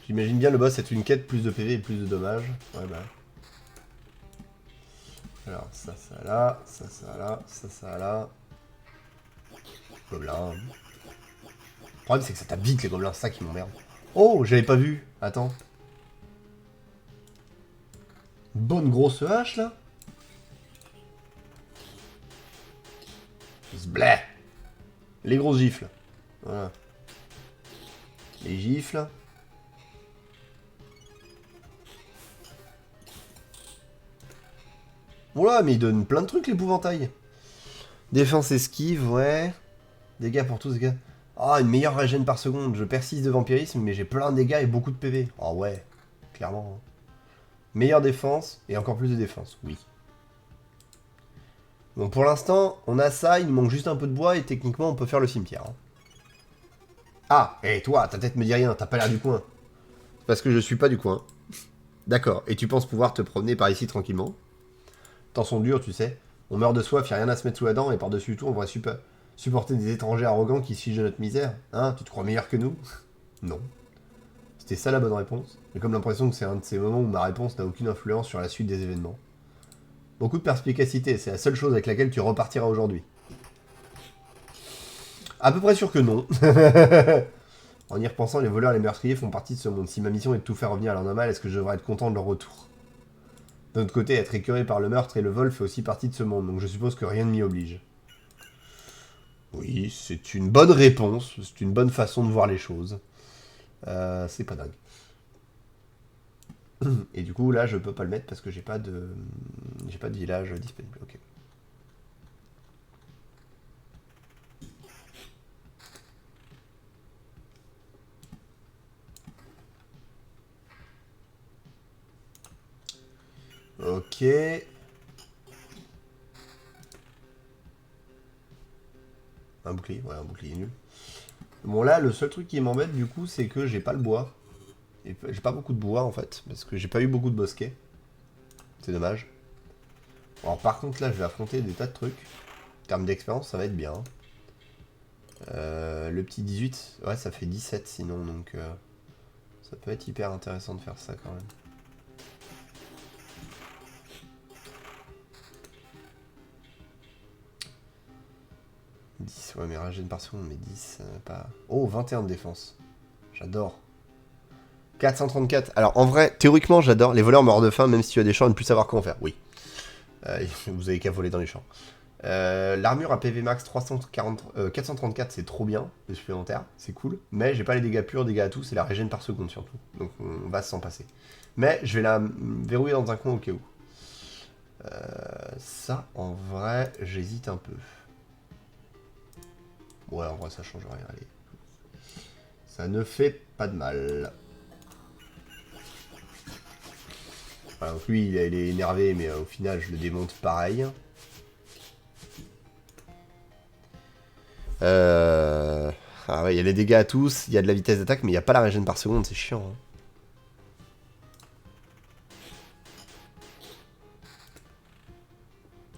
J'imagine bien le boss être une quête, plus de PV et plus de dommages. Ouais, bah. Alors, ça là, ça là, ça là. Gobelins. Le problème, c'est que ça tape vite les gobelins, c'est ça qui m'emmerde. Oh, j'avais pas vu. Attends. Bonne grosse hache là. Zbleh. Les grosses gifles. Voilà. Les gifles. Voilà, mais il donne plein de trucs l'épouvantail. Défense esquive, ouais. Dégâts pour tous, dégâts. Ah, une meilleure régène par seconde. Je persiste de vampirisme, mais j'ai plein de dégâts et beaucoup de PV. Ah ouais. clairement. Hein. Meilleure défense et encore plus de défense, oui. Bon, pour l'instant, on a ça, il nous manque juste un peu de bois et techniquement, on peut faire le cimetière. Hein. Ah, et toi, ta tête me dit rien, t'as pas l'air du coin. Parce que je suis pas du coin. D'accord, et tu penses pouvoir te promener par ici tranquillement? Temps sont durs, tu sais. On meurt de soif, y a rien à se mettre sous la dent, et par-dessus tout, on va supporter des étrangers arrogants qui se fichent de notre misère. Hein, tu te crois meilleur que nous? Non. C'était ça la bonne réponse. J'ai comme l'impression que c'est un de ces moments où ma réponse n'a aucune influence sur la suite des événements. Beaucoup de perspicacité, c'est la seule chose avec laquelle tu repartiras aujourd'hui. À peu près sûr que non. En y repensant, les voleurs et les meurtriers font partie de ce monde. Si ma mission est de tout faire revenir à leur normal, est-ce que je devrais être content de leur retour? D'un autre côté, être écœuré par le meurtre et le vol fait aussi partie de ce monde, donc je suppose que rien ne m'y oblige. Oui, c'est une bonne réponse, c'est une bonne façon de voir les choses. C'est pas dingue. Et du coup, là, je peux pas le mettre parce que j'ai pas de village disponible. Ok. Ok. Un bouclier, ouais, un bouclier nul. Bon, là, le seul truc qui m'embête, du coup, c'est que j'ai pas le bois. Et j'ai pas beaucoup de bois, en fait, parce que j'ai pas eu beaucoup de bosquets. C'est dommage. Alors, par contre, là, je vais affronter des tas de trucs. En termes d'expérience, ça va être bien. Le petit 18, ouais, ça fait 17 sinon, donc ça peut être hyper intéressant de faire ça quand même. « 10, ouais, mais ragène par seconde, mais 10, pas... Oh, 21 de défense. J'adore. 434. Alors, en vrai, théoriquement, j'adore. Les voleurs morts de faim, même si tu as des champs et ne plus savoir comment faire. Oui. Vous avez qu'à voler dans les champs. L'armure à PV max 434, c'est trop bien, les supplémentaires, c'est cool. Mais j'ai pas les dégâts purs, dégâts à tous, c'est la régène par seconde surtout. Donc on va s'en passer. Mais je vais la verrouiller dans un coin au cas où. Ça, en vrai, j'hésite un peu. Ouais, en vrai, ça change rien, allez. Ça ne fait pas de mal. Voilà, donc lui, il est énervé, mais au final, je le démonte pareil. Ah ouais, il y a les dégâts à tous, il y a de la vitesse d'attaque, mais il n'y a pas la régène par seconde, c'est chiant. Hein.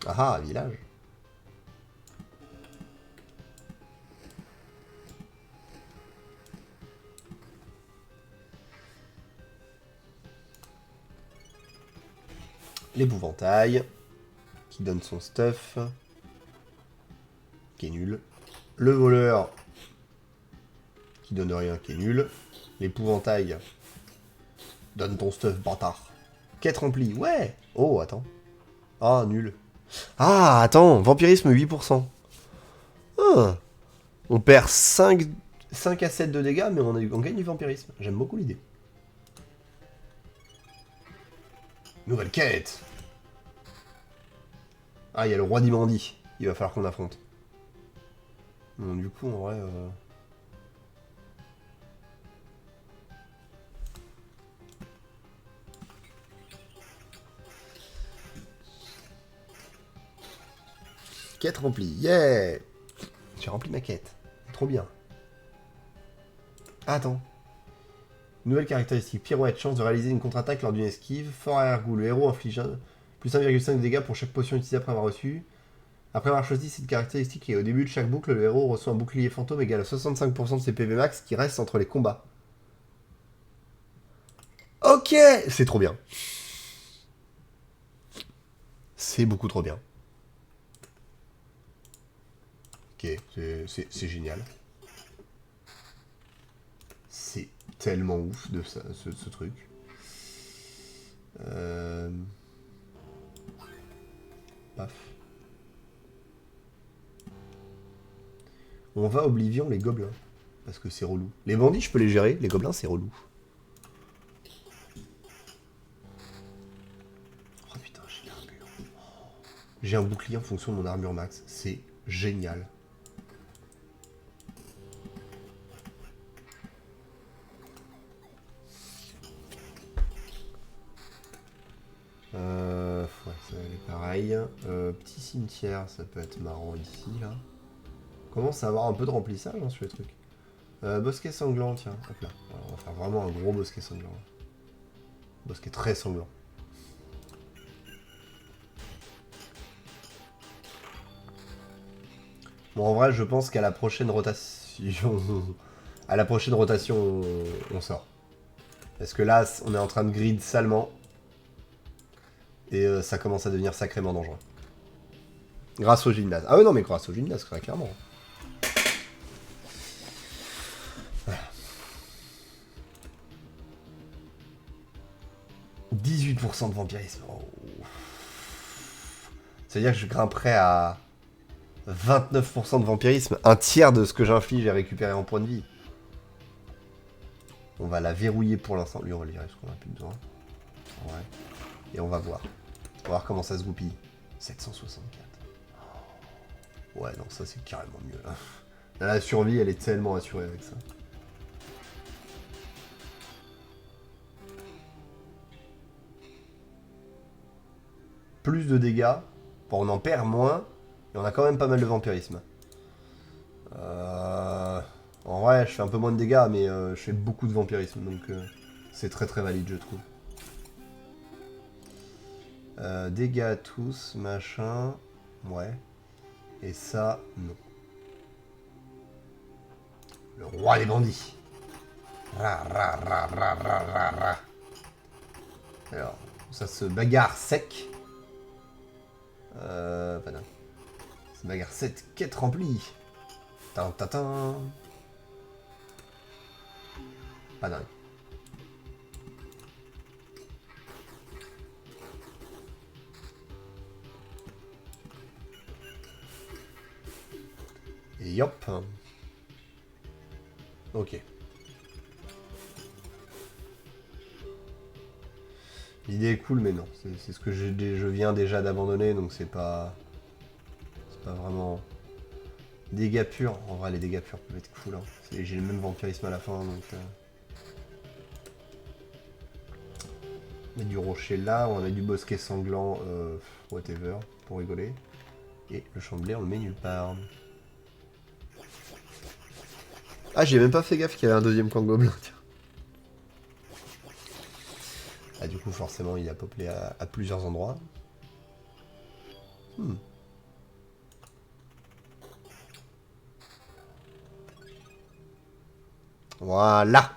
Ah ah, village. L'épouvantail, qui donne son stuff, qui est nul. Le voleur, qui donne rien, qui est nul. L'épouvantail, donne ton stuff, bâtard. Quête remplie, ouais. Oh, attends. Ah, nul. Ah, attends, vampirisme 8%. Ah. On perd 5 à 7 de dégâts, mais on gagne du vampirisme. J'aime beaucoup l'idée. Nouvelle quête. Ah, il y a le roi d'Imandi. Il va falloir qu'on affronte. Bon, du coup, en vrai... 4 rempli, yeah. J'ai rempli ma quête. Trop bien. Ah, attends. Nouvelle caractéristique. Pirouette. Chance de réaliser une contre-attaque lors d'une esquive. Fort arrière-goût. Le héros inflige plus 1,5 de dégâts pour chaque potion utilisée après avoir reçu. Après avoir choisi cette caractéristique et au début de chaque boucle, le héros reçoit un bouclier fantôme égal à 65% de ses PV max qui reste entre les combats. Ok. C'est trop bien. C'est beaucoup trop bien. Ok, c'est génial. C'est tellement ouf de ça, ce truc. Paf. On va à Oblivion les gobelins. Parce que c'est relou. Les bandits, je peux les gérer. Les gobelins, c'est relou. Oh putain, j'ai l'armure. J'ai un bouclier en fonction de mon armure max. C'est génial. pareil. Petit cimetière, ça peut être marrant ici, là. On commence à avoir un peu de remplissage hein, sur les trucs. Bosquet sanglant, tiens. Hop là. Alors, on va faire vraiment un gros bosquet sanglant. Bosquet très sanglant. Bon, en vrai, je pense qu'à la prochaine rotation... à la prochaine rotation, on sort. Parce que là, on est en train de grid salement. Et ça commence à devenir sacrément dangereux. Grâce au gymnase. Ah ouais, non, mais grâce au gymnase, très clairement. Voilà. 18% de vampirisme. Oh. C'est-à-dire que je grimperais à 29% de vampirisme. Un tiers de ce que j'inflige est récupéré en points de vie. On va la verrouiller pour l'instant. Lui, on va lui dire ce qu'on a plus besoin. Ouais. Et on va voir. On va voir comment ça se goupille. 764. Ouais, non, ça c'est carrément mieux. Là. La survie, elle est tellement assurée avec ça. Plus de dégâts. Bon, on en perd moins. Et on a quand même pas mal de vampirisme. En vrai, je fais un peu moins de dégâts, mais je fais beaucoup de vampirisme. Donc c'est très très valide, je trouve. Dégâts à tous, machin. Ouais. Et ça, non. Le roi des bandits. Ra, ra, ra, ra, ra, ra, ra. Alors, ça se bagarre sec. Pas non. Ça se bagarre 7, quête remplie. Tin, tin, tin. Pas dingue. Et hop. Ok. L'idée est cool, mais non. C'est ce que je viens déjà d'abandonner, donc c'est pas... C'est pas vraiment... Dégâts purs. En vrai, les dégâts purs peuvent être cool. Hein. J'ai le même vampirisme à la fin, donc... On met du rocher là, on a du bosquet sanglant, whatever, pour rigoler. Et le champ de blé, on le met nulle part. Ah, j'ai même pas fait gaffe qu'il y avait un deuxième camp gobelin, tiens. Ah, du coup, forcément, il a peuplé à plusieurs endroits. Voilà.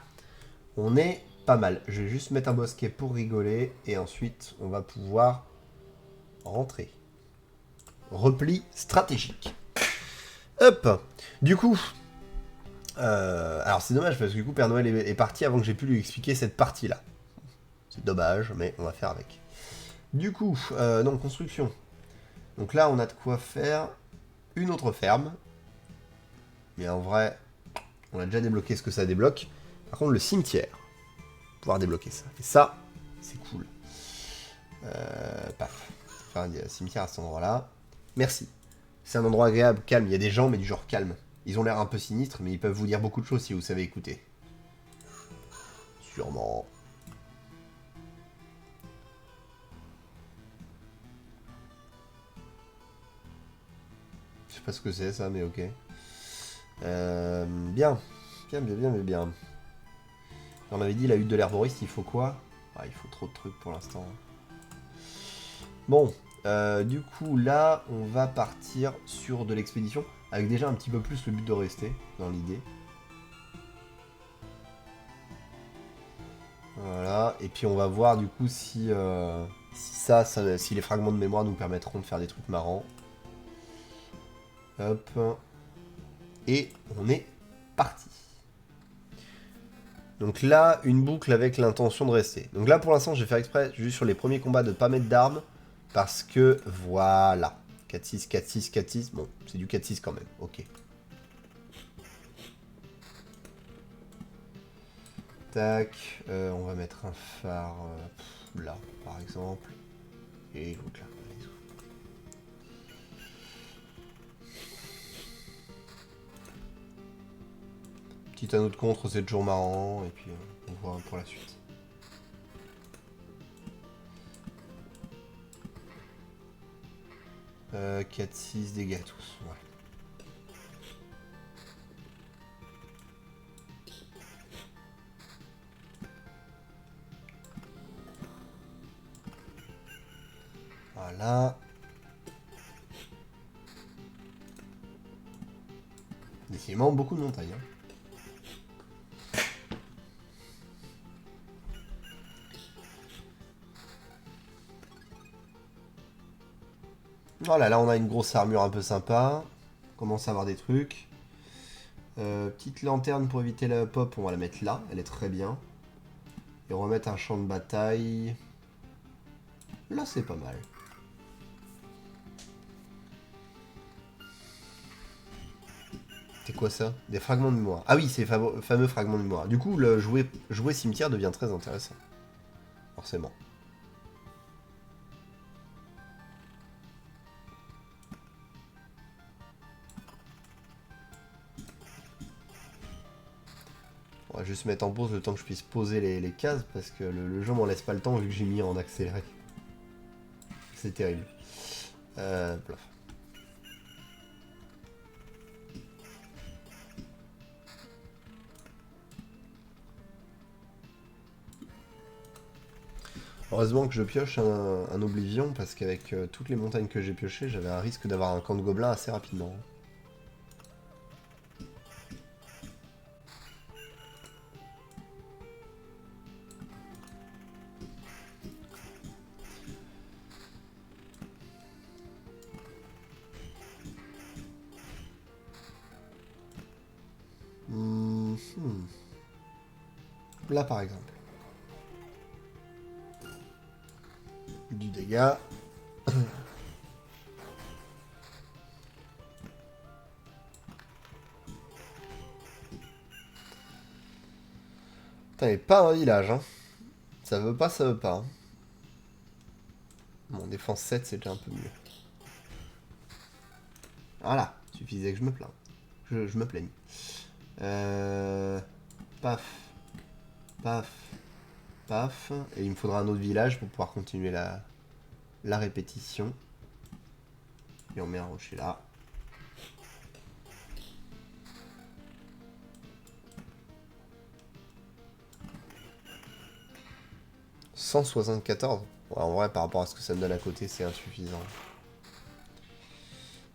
On est pas mal. Je vais juste mettre un bosquet pour rigoler. Et ensuite, on va pouvoir rentrer. Repli stratégique. Hop. Du coup... alors c'est dommage parce que du coup Père Noël est parti avant que j'ai pu lui expliquer cette partie-là. C'est dommage, mais on va faire avec. Du coup, non, construction. Donc là, on a de quoi faire une autre ferme. Mais en vrai, on a déjà débloqué ce que ça débloque. Par contre, le cimetière. Pouvoir débloquer ça. Et ça, c'est cool. Paf. Enfin, il y a un cimetière à cet endroit-là. Merci. C'est un endroit agréable, calme. Il y a des gens, mais du genre calme. Ils ont l'air un peu sinistres, mais ils peuvent vous dire beaucoup de choses si vous savez écouter. Sûrement. Je sais pas ce que c'est ça, mais ok. Bien. Bien. On avait dit la hutte de l'herboriste, il faut quoi? Ah, il faut trop de trucs pour l'instant. Bon, du coup, là, on va partir sur de l'expédition, avec déjà un petit peu plus le but de rester, dans l'idée. Voilà, et puis on va voir du coup si, si les fragments de mémoire nous permettront de faire des trucs marrants. Hop. Et on est parti. Donc là, une boucle avec l'intention de rester. Donc là, pour l'instant, je vais faire exprès, juste sur les premiers combats, de ne pas mettre d'armes. Parce que, voilà. 4-6, 4-6, 4-6. Bon, c'est du 4-6 quand même. Ok. Tac. On va mettre un phare là, par exemple. Et l'autre là. Petit anneau de contre, c'est toujours marrant. Et puis, on voit pour la suite. 4-6 dégâts tous. Ouais. Voilà. Décidément beaucoup de montagnes. Hein. Voilà, là on a une grosse armure un peu sympa. On commence à avoir des trucs. Petite lanterne pour éviter la pop, on va la mettre là, elle est très bien. Et remettre un champ de bataille. Là c'est pas mal. C'est quoi ça? Des fragments de mémoire. Ah oui, c'est les fameux fragments de mémoire. Du coup, le jouer cimetière devient très intéressant. Forcément. On va juste mettre en pause le temps que je puisse poser les cases parce que le jeu m'en laisse pas le temps vu que j'ai mis en accéléré. C'est terrible. Bluff. Heureusement que je pioche un Oblivion parce qu'avec toutes les montagnes que j'ai piochées, j'avais un risque d'avoir un camp de gobelins assez rapidement. Là par exemple. Du dégât. Putain, mais pas un village, hein. Ça veut pas, ça veut pas. Hein. Bon, défense 7, c'est déjà un peu mieux. Voilà, suffisait que je me plains. Je me plaigne. Paf. Paf. Paf. Et il me faudra un autre village pour pouvoir continuer la répétition. Et on met un rocher là. « 174 ». Ouais, en vrai, par rapport à ce que ça me donne à côté, c'est insuffisant.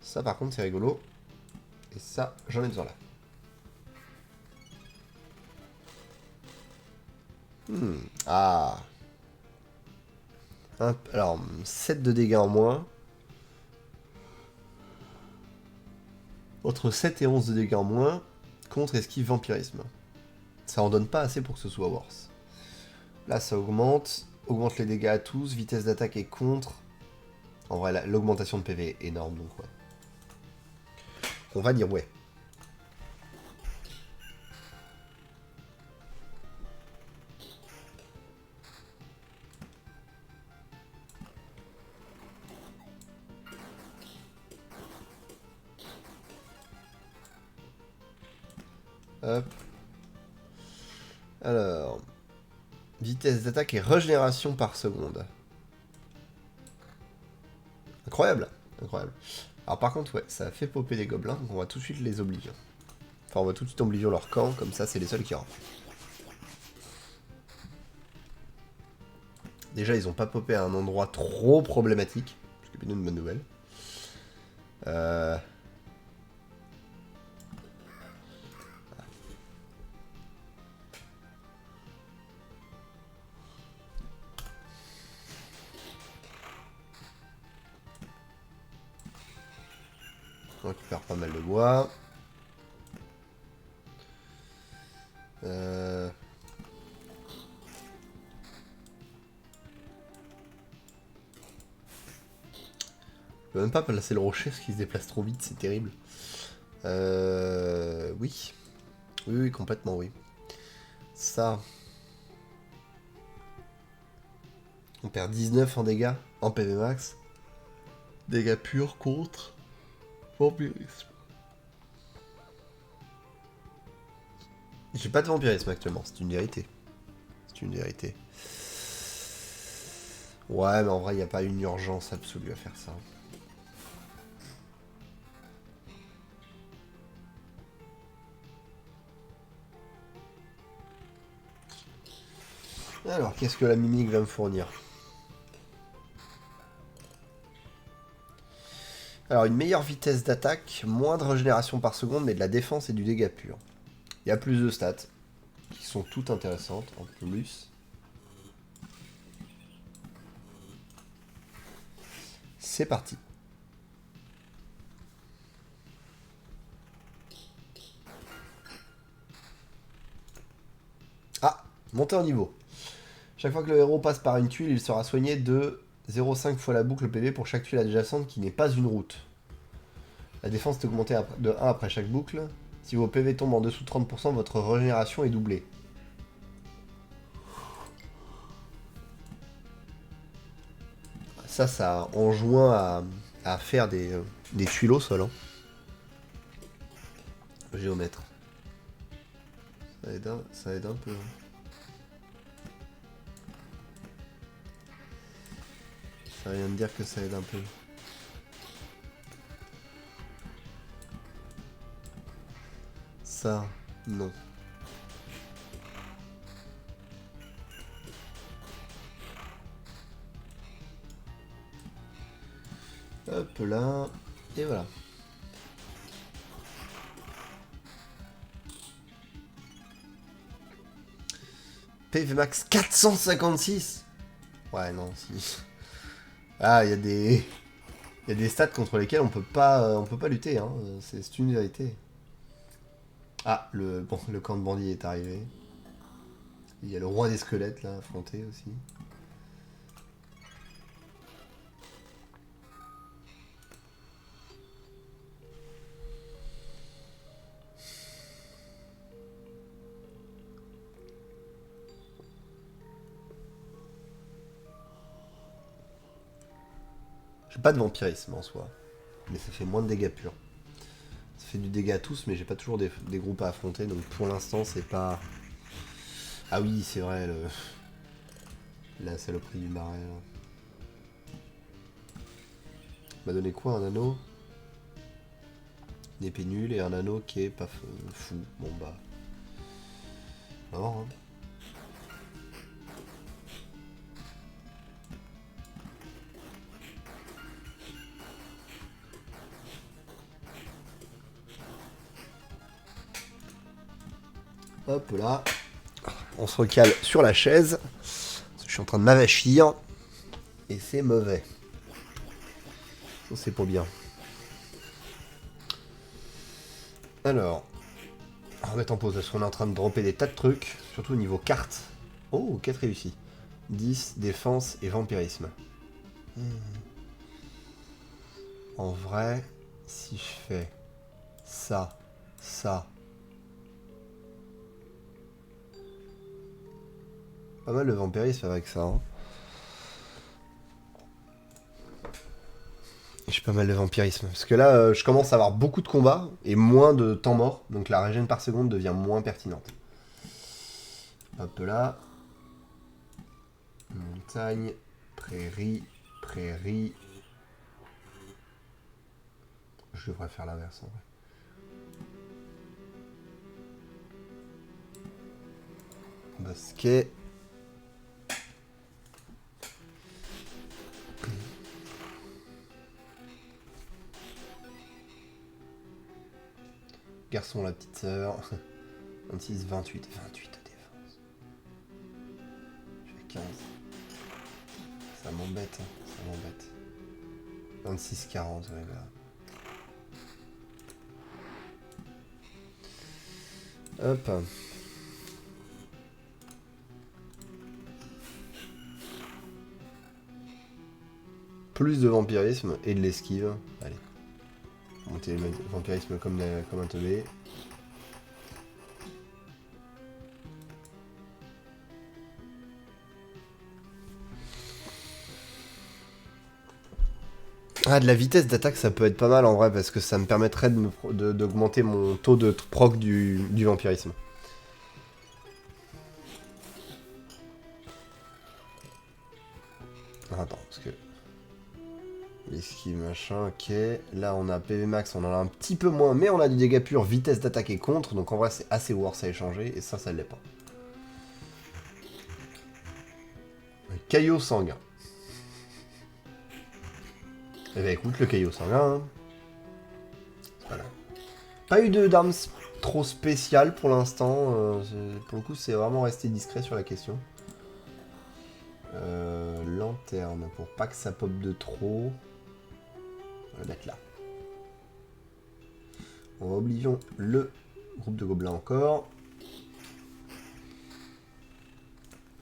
Ça, par contre, c'est rigolo. Et ça, j'en ai besoin là. Ah. Alors, 7 de dégâts en moins. Entre 7 et 11 de dégâts en moins. Contre esquive vampirisme. Ça en donne pas assez pour que ce soit worse. Là, ça augmente. Augmente les dégâts à tous. Vitesse d'attaque et contre. En vrai, l'augmentation de PV est énorme, donc ouais. On va dire ouais. Hop. Alors. Vitesse d'attaque et régénération par seconde. Incroyable. Incroyable. Alors par contre, ouais, ça a fait popper des gobelins, donc on va tout de suite les oblivion. Enfin, on va tout de suite oblivion leur camp, comme ça c'est les seuls qui rentrent. Déjà, ils ont pas popé à un endroit trop problématique, ce qui est plutôt une bonne nouvelle. On récupère pas mal de bois. Je peux même pas placer le rocher parce qu'il se déplace trop vite, c'est terrible. Oui. Oui, complètement, oui. Ça. On perd 19 en dégâts, en PV max. Dégâts purs contre vampirisme. J'ai pas de vampirisme actuellement, c'est une vérité. C'est une vérité. Ouais, mais en vrai, il n'y a pas une urgence absolue à faire ça. Alors, qu'est-ce que la mimique va me fournir? Alors, une meilleure vitesse d'attaque, moins de régénération par seconde, mais de la défense et du dégât pur. Il y a plus de stats, qui sont toutes intéressantes, en plus. C'est parti. Ah, montée en niveau. Chaque fois que le héros passe par une tuile, il sera soigné de 0,5 fois la boucle PV pour chaque tuile adjacente qui n'est pas une route. La défense est augmentée de 1 après chaque boucle. Si vos PV tombent en dessous de 30%, votre régénération est doublée. Ça enjoint à faire des tuiles au sol. Hein. Géomètre. Ça aide un peu. Hein. Ça vient de dire que ça aide un peu. Ça, non. Hop là. Et voilà. PV max 456. Ouais, non, si. Ah, il y a des... Il y a des stats contre lesquels on peut pas lutter, hein. C'est une vérité. Ah, le camp de bandits est arrivé. Il y a le roi des squelettes là, affronté aussi. J'ai pas de vampirisme en soi, mais ça fait moins de dégâts purs. Ça fait du dégât à tous, mais j'ai pas toujours des groupes à affronter, donc pour l'instant c'est pas... Ah oui, c'est vrai, la saloperie du marais. M'a donné quoi, un anneau? Une épée nulle et un anneau qui est pas fou. Bon bah... Alors, hein. Hop là. On se recale sur la chaise. Je suis en train de m'avachir. Et c'est mauvais. Ça, c'est pas bien. Alors. On va mettre en pause parce qu'on est en train de dropper des tas de trucs. Surtout au niveau carte. Oh, 4 réussis. 10, défense et vampirisme. En vrai, si je fais ça, ça... Pas mal de vampirisme avec ça. Hein. J'ai pas mal de vampirisme. Parce que là, je commence à avoir beaucoup de combats et moins de temps mort. Donc la régène par seconde devient moins pertinente. Hop là. Montagne, prairie, prairie. Je devrais faire l'inverse en vrai. Bosquet. Garçon, la petite sœur. 26, 28. 28 de défense. Je fais 15. Ça m'embête, hein. Ça m'embête. 26, 40, ouais, là. Hop. Plus de vampirisme et de l'esquive. Allez. Monter le vampirisme comme un teubé. Ah, de la vitesse d'attaque, ça peut être pas mal en vrai, parce que ça me permettrait d'augmenter mon taux de proc du vampirisme. Attends, parce que... L'esquive, machin, ok. Là, on a PV max, on en a un petit peu moins, mais on a du dégât pur, vitesse d'attaque et contre, donc en vrai, c'est assez worse à échanger, et ça l'est pas. caillot sanguin. Eh ben écoute, le caillot sanguin. Hein. Voilà. Pas eu d'armes trop spéciales pour l'instant. Pour le coup, c'est vraiment resté discret sur la question. Lanterne, pour pas que ça pop de trop. On va le mettre là. On va Oblivion le groupe de gobelins encore.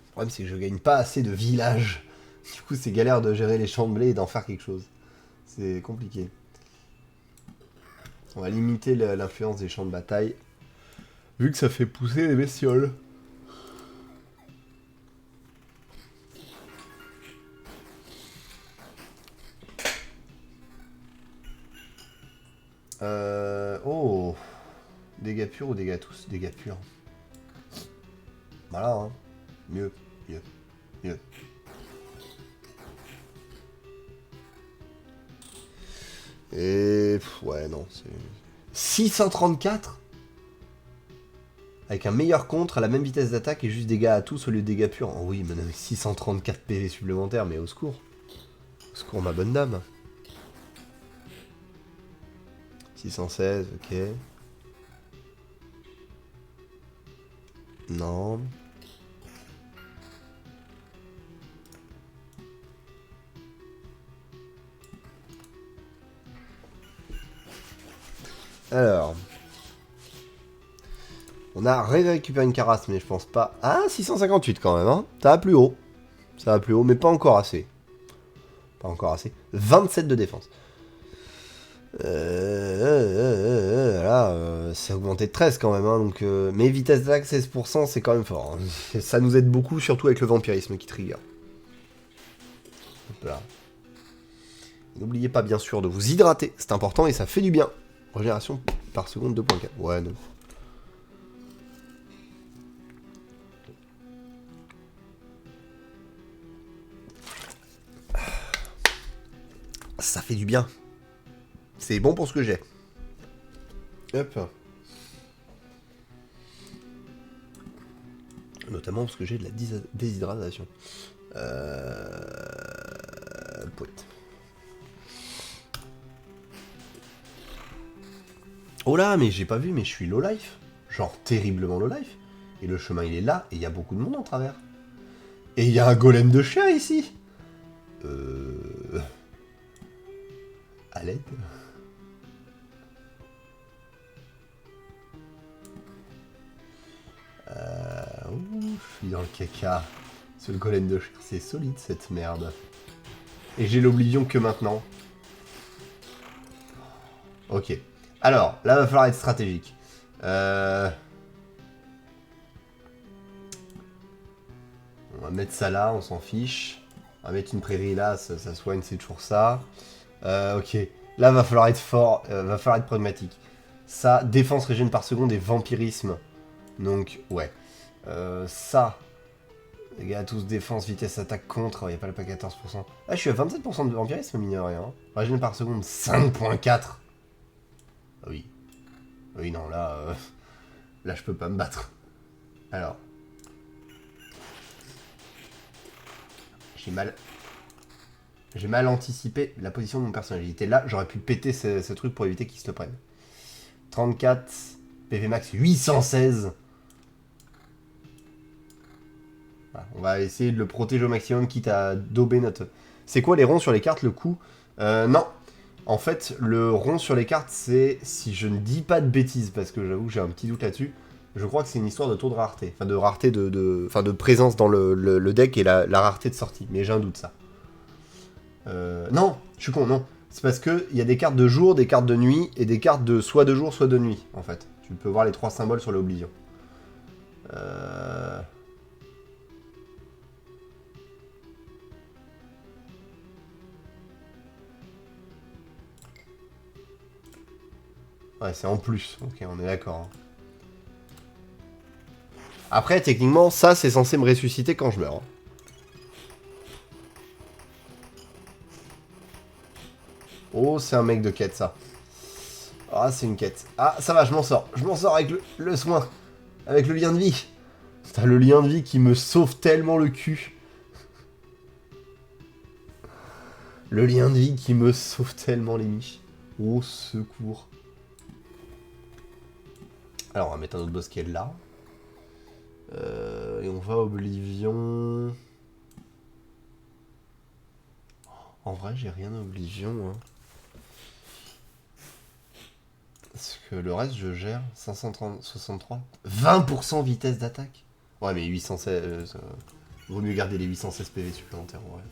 Le problème, c'est que je gagne pas assez de villages. Du coup, c'est galère de gérer les champs de blé et d'en faire quelque chose. C'est compliqué. On va limiter l'influence des champs de bataille. Vu que ça fait pousser les bestioles. Oh. Dégâts purs ou dégâts tous? Dégâts purs. Voilà, hein. Mieux. Et... ouais, non, c'est... 634 avec un meilleur contre à la même vitesse d'attaque et juste dégâts à tous au lieu de dégâts purs. Oh oui, mais non, 634 PV supplémentaires, mais au secours. Au secours, ma bonne dame. 616, ok. Non. Alors. On a récupéré une carasse, mais je pense pas... Ah, 658 quand même, hein. Ça va plus haut. Ça va plus haut, mais pas encore assez. Pas encore assez. 27 de défense. Là, c'est augmenté de 13 quand même, hein, donc... mais vitesse d'attaque 16%, c'est quand même fort. Hein. Ça nous aide beaucoup, surtout avec le vampirisme qui trigger. Voilà. N'oubliez pas, bien sûr, de vous hydrater. C'est important et ça fait du bien. Régénération par seconde 2.4. Ouais, non. Ça fait du bien. C'est bon pour ce que j'ai. Hop. Notamment parce que j'ai de la déshydratation. Poète. Oh là, mais j'ai pas vu, mais je suis low life. Genre terriblement low life. Et le chemin il est là, et il y a beaucoup de monde en travers. Et il y a un golem de chien ici. À l'aide. Ouf, je suis dans le caca. C'est le golem de chien, c'est solide cette merde. Et j'ai l'oblivion que maintenant. Ok. Alors, là va falloir être stratégique. On va mettre ça là, on s'en fiche. On va mettre une prairie là, ça soigne, c'est toujours ça. Ok. Là va falloir être fort, va falloir être pragmatique. Ça, défense régène par seconde et vampirisme. Donc, ouais. Ça. Les gars, tous défense, vitesse, attaque, contre. Il n'y a pas le pas 14%. Ah, je suis à 27% de vampirisme, mine de rien. Hein. Régène par seconde, 5.4. Ah oui. Oui, non, là... là, je peux pas me battre. Alors. J'ai mal anticipé la position de mon personnage. Il était là, j'aurais pu péter ce truc pour éviter qu'il se le prenne. 34, PV max 816. Voilà, on va essayer de le protéger au maximum, quitte à dauber notre... C'est quoi les ronds sur les cartes, le coup? Non. En fait, le rond sur les cartes, c'est, si je ne dis pas de bêtises, parce que j'avoue que j'ai un petit doute là-dessus, je crois que c'est une histoire de taux de rareté. Enfin, de rareté de présence dans le deck et la rareté de sortie. Mais j'ai un doute, ça. Non, je suis con, non. C'est parce qu'il y a des cartes de jour, des cartes de nuit, et des cartes de soit de jour, soit de nuit, en fait. Tu peux voir les trois symboles sur l'oblivion. Ouais, c'est en plus. Ok, on est d'accord. Hein. Après, techniquement, ça, c'est censé me ressusciter quand je meurs. Hein. Oh, c'est un mec de quête, ça. Ah, c'est une quête. Ah, ça va, je m'en sors. Je m'en sors avec le soin. Avec le lien de vie. Putain, le lien de vie qui me sauve tellement le cul. Le lien de vie qui me sauve tellement les miches. Au secours. Alors, on va mettre un autre boss qui est là. Et on va Oblivion. En vrai, j'ai rien à Oblivion. Hein. Parce que le reste, je gère 563. 20% vitesse d'attaque. Ouais, mais 816... vaut mieux garder les 816 PV supplémentaires, en vrai.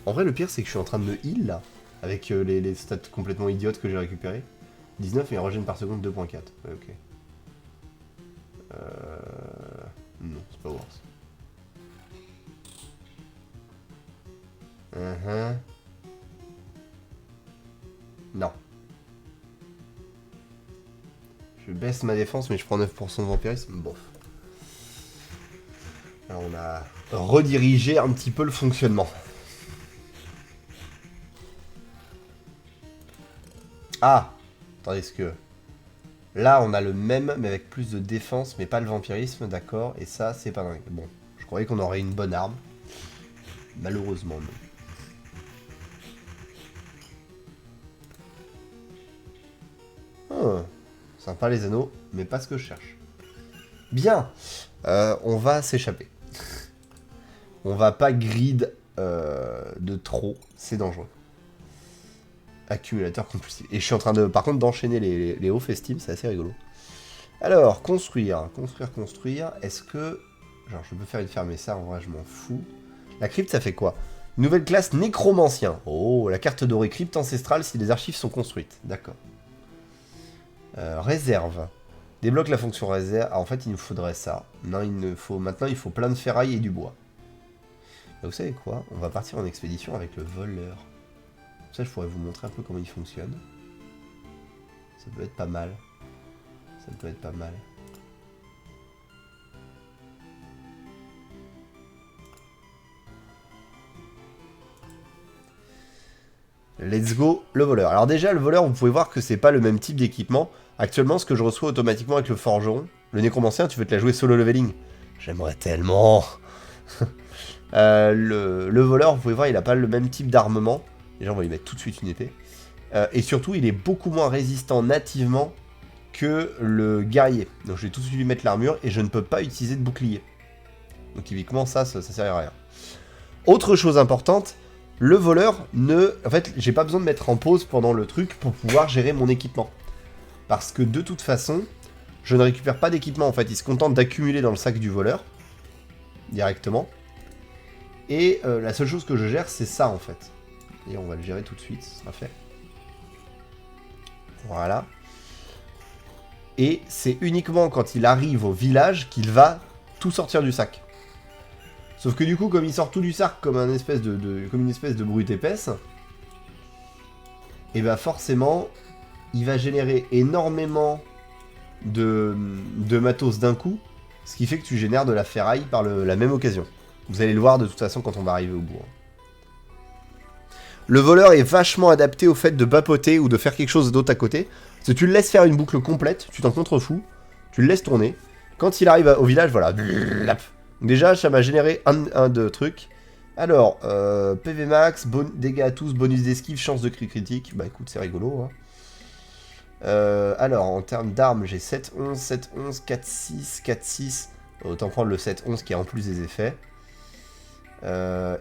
En vrai, le pire, c'est que je suis en train de me heal, là. Avec les stats complètement idiotes que j'ai récupérées. 19 et un régène par seconde 2.4. Ouais, ok. Non, c'est pas worse. Non. Je baisse ma défense, mais je prends 9% de vampirisme. Bof. Alors on a redirigé un petit peu le fonctionnement. Ah! Attendez, ce que... Là, on a le même, mais avec plus de défense, mais pas le vampirisme, d'accord. Et ça, c'est pas dingue. Bon, je croyais qu'on aurait une bonne arme. Malheureusement, non. Sympa les anneaux, mais pas ce que je cherche. Bien, on va s'échapper. On va pas grid de trop, c'est dangereux. Accumulateur compulsif. Et je suis en train de, par contre, d'enchaîner les hauts festimes, c'est assez rigolo. Alors, construire. Est-ce que... Genre, je peux faire une ferme et ça, en vrai, je m'en fous. La crypte, ça fait quoi? Nouvelle classe nécromancien. Oh, la carte dorée crypte ancestrale si les archives sont construites. D'accord. Réserve. Débloque la fonction réserve. Ah, en fait, il nous faudrait ça. Non, il ne faut... Maintenant, il faut plein de ferraille et du bois. Bah, vous savez quoi? On va partir en expédition avec le voleur. Ça, je pourrais vous montrer un peu comment il fonctionne. Ça peut être pas mal. Ça peut être pas mal. Let's go, le voleur. Alors déjà, le voleur, vous pouvez voir que c'est pas le même type d'équipement. Actuellement, ce que je reçois automatiquement avec le forgeron, le nécromancien, tu veux te la jouer solo leveling. J'aimerais tellement. Le voleur, vous pouvez voir, il a pas le même type d'armement. Déjà, on va lui mettre tout de suite une épée. Et surtout, il est beaucoup moins résistant nativement que le guerrier. Donc je vais tout de suite lui mettre l'armure et je ne peux pas utiliser de bouclier. Donc typiquement, ça sert à rien. Autre chose importante, le voleur ne... En fait, j'ai pas besoin de mettre en pause pendant le truc pour pouvoir gérer mon équipement. Parce que de toute façon, je ne récupère pas d'équipement. En fait, il se contente d'accumuler dans le sac du voleur. Directement. Et la seule chose que je gère, c'est ça, en fait. Et on va le gérer tout de suite, ce sera fait. Voilà. Et c'est uniquement quand il arrive au village qu'il va tout sortir du sac. Sauf que du coup, comme il sort tout du sac comme, une espèce de brute épaisse, et bah forcément, il va générer énormément de matos d'un coup, ce qui fait que tu génères de la ferraille par la même occasion. Vous allez le voir de toute façon quand on va arriver au bout. Le voleur est vachement adapté au fait de papoter ou de faire quelque chose d'autre à côté. Parce que tu le laisses faire une boucle complète, tu t'en contrefous, tu le laisses tourner. Quand il arrive au village, voilà. Déjà, ça m'a généré un de trucs. Alors, PV max, dégâts à tous, bonus d'esquive, chance de crit critique. Bah écoute, c'est rigolo. Hein. Alors, en termes d'armes, j'ai 7-11, 7-11, 4-6, 4-6. Autant prendre le 7-11 qui a en plus des effets.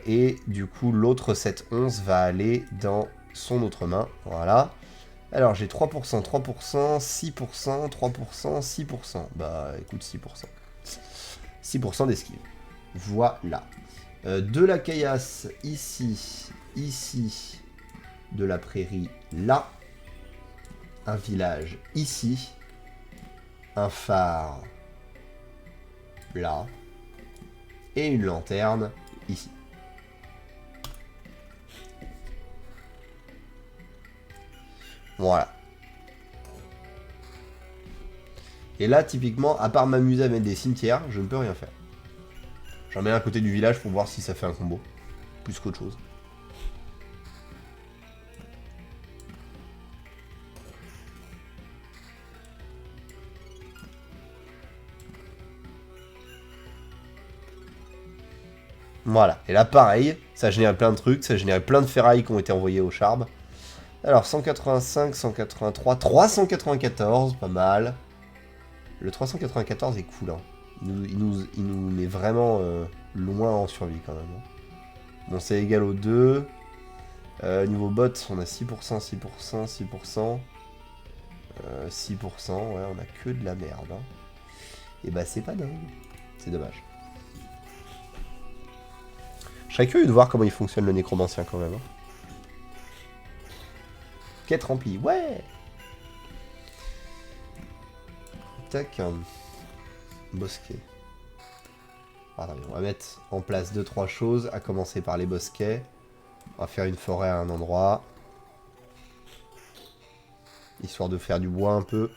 Et du coup, l'autre 7-11 va aller dans son autre main. Voilà. Alors, j'ai 3%, 3%, 6%, 3%, 6%. Bah, écoute, 6%. 6% d'esquive. Voilà. De la caillasse, ici, ici. De la prairie, là. Un village, ici. Un phare, là. Et une lanterne, ici. Voilà. Et là, typiquement, à part m'amuser à mettre des cimetières, je ne peux rien faire. J'en mets un à côté du village pour voir si ça fait un combo. Plus qu'autre chose. Voilà. Et là, pareil, Ça a généré plein de trucs, ça a généré plein de ferrailles qui ont été envoyées au charbon. Alors, 185, 183, 394, pas mal. Le 394 est cool, hein. Il nous met vraiment loin en survie, quand même. Bon, c'est égal aux 2. Niveau bot, on a 6%, 6%, 6%. 6%, ouais, on a que de la merde. Hein. Et bah, c'est pas dingue. C'est dommage. Je serais curieux de voir comment il fonctionne le nécromancien, quand même. Hein. Quête remplie, ouais. Tac. Bosquet. Attendez, on va mettre en place 2-3 choses, à commencer par les bosquets. On va faire une forêt à un endroit. Histoire de faire du bois un peu.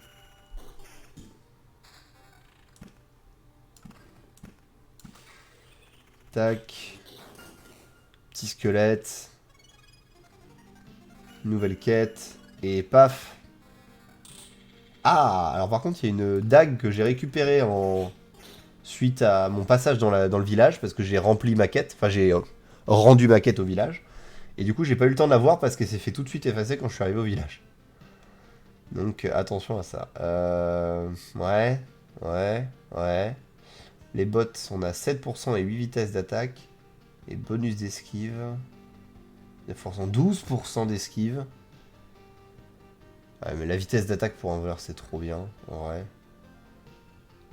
Tac. Petit squelette. Nouvelle quête. Et paf. Ah, alors par contre, il y a une dague que j'ai récupérée suite à mon passage dans le village, parce que j'ai rempli ma quête. Enfin, j'ai rendu ma quête au village. Et du coup, j'ai pas eu le temps de la voir parce qu'elle s'est fait tout de suite effacer quand je suis arrivé au village. Donc, attention à ça. Ouais, ouais, ouais. Les bots, on a 7% et 8 vitesses d'attaque. Et bonus d'esquive. 9%, 12% d'esquive. Ouais, mais la vitesse d'attaque pour un voleur, c'est trop bien. Ouais.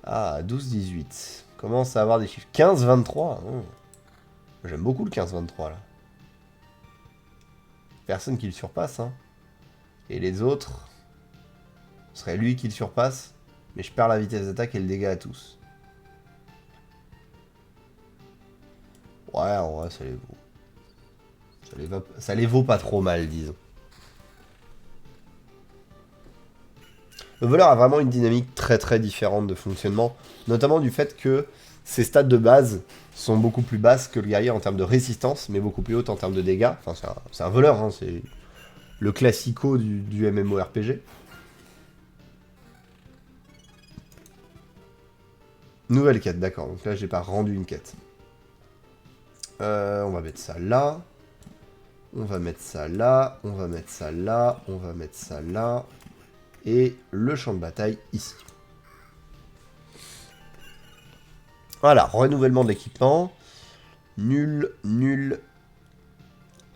Ah, 12-18. Commence à avoir des chiffres. 15-23. Oh. J'aime beaucoup le 15-23, là. Personne qui le surpasse, hein. Et les autres... Ce serait lui qui le surpasse. Mais je perds la vitesse d'attaque et le dégât à tous. Ouais, en vrai, ça les vaut. Ça les vaut pas trop mal, disons. Le voleur a vraiment une dynamique très très différente de fonctionnement, notamment du fait que ses stats de base sont beaucoup plus basses que le guerrier en termes de résistance, mais beaucoup plus hautes en termes de dégâts. Enfin, c'est un voleur, hein, c'est le classico du MMORPG. Nouvelle quête, d'accord. Donc là, j'ai pas rendu une quête. On va mettre ça là. On va mettre ça là. On va mettre ça là. On va mettre ça là. Et le champ de bataille ici. Voilà, renouvellement de l'équipement. Nul, nul,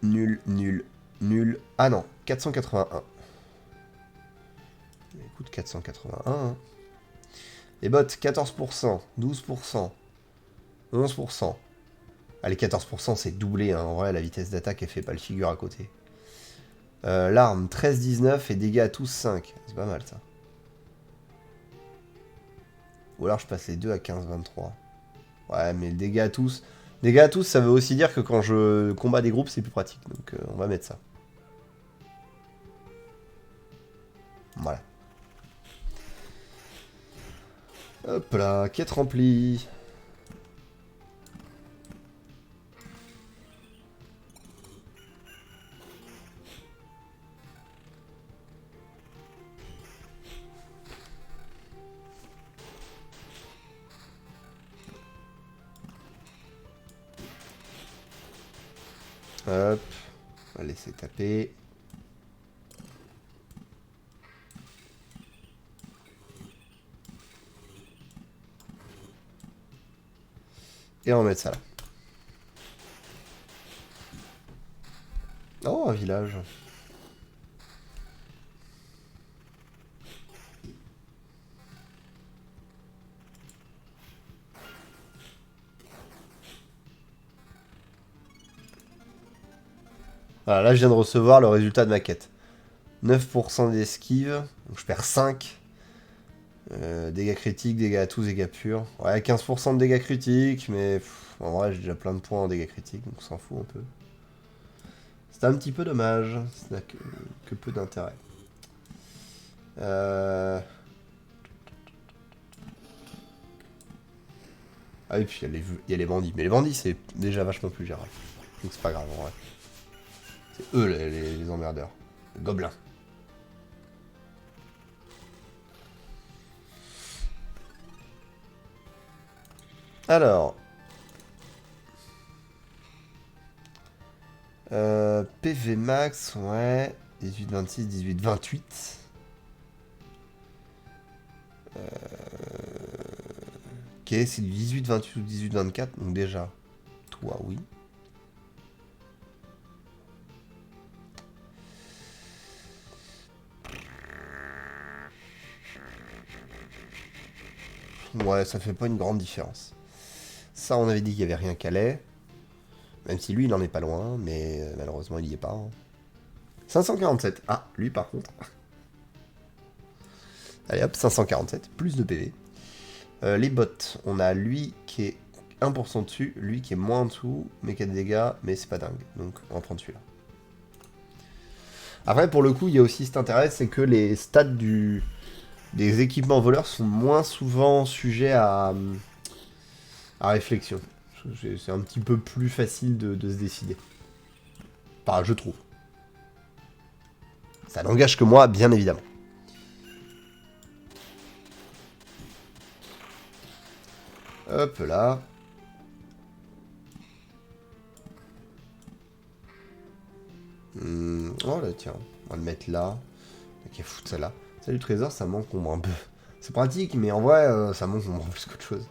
nul, nul, nul. Ah non, 481. Écoute, 481. Hein. Les bots, 14%, 12%, 11%. Allez, 14%, c'est doublé. Hein. En vrai, la vitesse d'attaque, elle fait pas le figure à côté. L'arme, 13-19 et dégâts à tous 5. C'est pas mal, ça. Ou alors, je passe les deux à 15-23. Ouais, mais dégâts à tous... Dégâts à tous, ça veut aussi dire que quand je combats des groupes, c'est plus pratique. Donc, on va mettre ça. Voilà. Hop là, quête remplie. Hop, on va laisser taper. Et on va mettre ça là. Oh, un village. Voilà, là je viens de recevoir le résultat de ma quête. 9% d'esquive, donc je perds 5. Dégâts critiques, dégâts à tous, dégâts purs. Ouais, 15% de dégâts critiques, mais en vrai j'ai déjà plein de points en dégâts critiques, donc on s'en fout un peu. C'est un petit peu dommage, ça n'a que peu d'intérêt. Ah et puis il y a les bandits, mais les bandits c'est déjà vachement plus gérable. Donc c'est pas grave en vrai. C'est eux les emmerdeurs. Les gobelins. Alors. PV max, ouais. 18-26, 18-28. Ok, c'est du 18-28 ou 18-24, donc déjà, toi, oui. Ouais, ça fait pas une grande différence. Ça, on avait dit qu'il y avait rien qu'à l'est. Même si lui, il en est pas loin, mais malheureusement, il y est pas. Hein. 547. Ah, lui, par contre. Allez hop, 547, plus de PV. Les bots, on a lui qui est 1% dessus, lui qui est moins en dessous, mais qui a des dégâts, mais c'est pas dingue. Donc, on va prendre celui-là. Après, pour le coup, il y a aussi cet intérêt, c'est que les stats des équipements voleurs sont moins souvent sujets à réflexion. C'est un petit peu plus facile de se décider. Enfin, je trouve. Ça n'engage que moi, bien évidemment. Hop là. Oh là, tiens. On va le mettre là. Ok, foutre ça là. Ça, du trésor, ça m'encombre un peu. C'est pratique, mais en vrai, ça m'encombre plus qu'autre chose.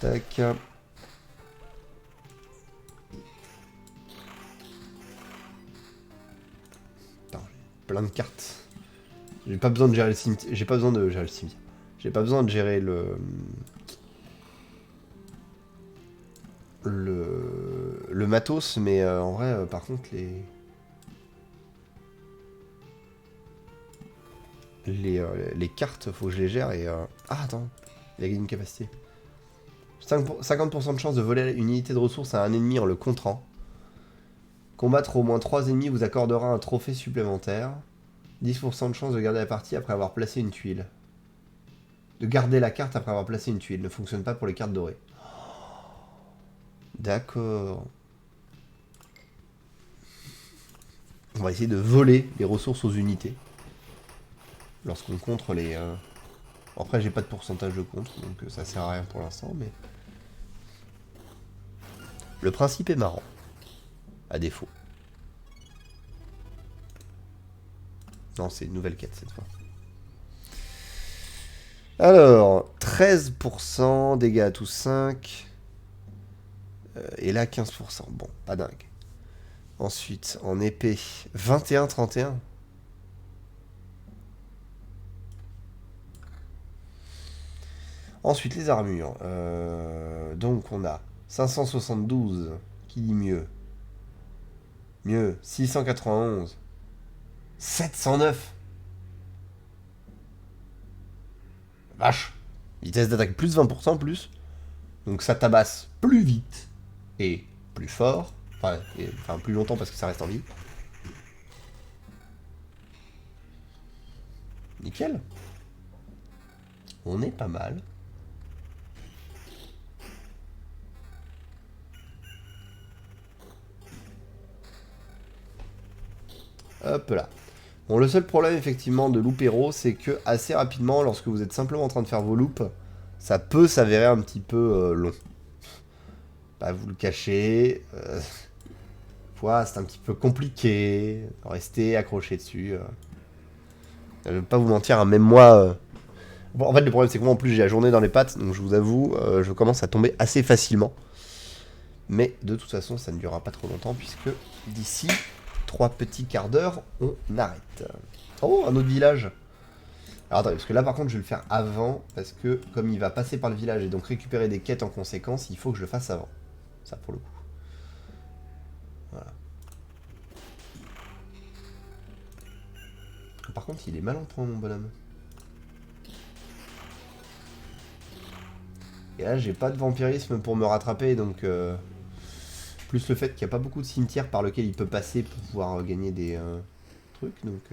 Tac. Putain, j'ai plein de cartes. J'ai pas besoin de gérer le cimetière. J'ai pas besoin de gérer le cimetière. J'ai pas besoin de gérer le matos, mais en vrai, par contre, les cartes, faut que je les gère et... Ah, attends, il a gagné une capacité. 50% de chance de voler une unité de ressources à un ennemi en le contrant. Combattre au moins 3 ennemis vous accordera un trophée supplémentaire. 10% de chance de garder la partie après avoir placé une tuile. De garder la carte après avoir placé une tuile. Ne fonctionne pas pour les cartes dorées. D'accord. On va essayer de voler les ressources aux unités. Lorsqu'on contre les... Après, j'ai pas de pourcentage de contre, donc ça sert à rien pour l'instant, mais... Le principe est marrant. À défaut. Non, c'est une nouvelle quête cette fois. Alors, 13%, dégâts à tous 5. Et là, 15%. Bon, pas dingue. Ensuite, en épée, 21-31. Ensuite, les armures. Donc, on a 572. Qui dit mieux? Mieux. 691. 709. Vache. Vitesse d'attaque plus 20% plus. Donc, ça tabasse plus vite. Et plus fort. Enfin, plus longtemps parce que ça reste en vie. Nickel. On est pas mal. Hop là. Bon, le seul problème effectivement de loop hero, c'est que assez rapidement, lorsque vous êtes simplement en train de faire vos loops, ça peut s'avérer un petit peu long. Pas vous le cacher. C'est un petit peu compliqué. Rester accroché dessus. Je vais pas vous mentir, hein, même moi. Bon, en fait, le problème, c'est que moi, en plus, j'ai la journée dans les pattes, donc je vous avoue, je commence à tomber assez facilement. Mais de toute façon, ça ne durera pas trop longtemps, puisque d'ici 3 petits quarts d'heure, on arrête. Oh, un autre village. Alors attendez, parce que là, par contre, je vais le faire avant, parce que comme il va passer par le village et donc récupérer des quêtes en conséquence, il faut que je le fasse avant. Ça, pour le coup. Voilà. Par contre, il est mal en point, mon bonhomme. Et là, j'ai pas de vampirisme pour me rattraper, donc... plus le fait qu'il n'y a pas beaucoup de cimetières par lesquels il peut passer pour pouvoir gagner des trucs, donc...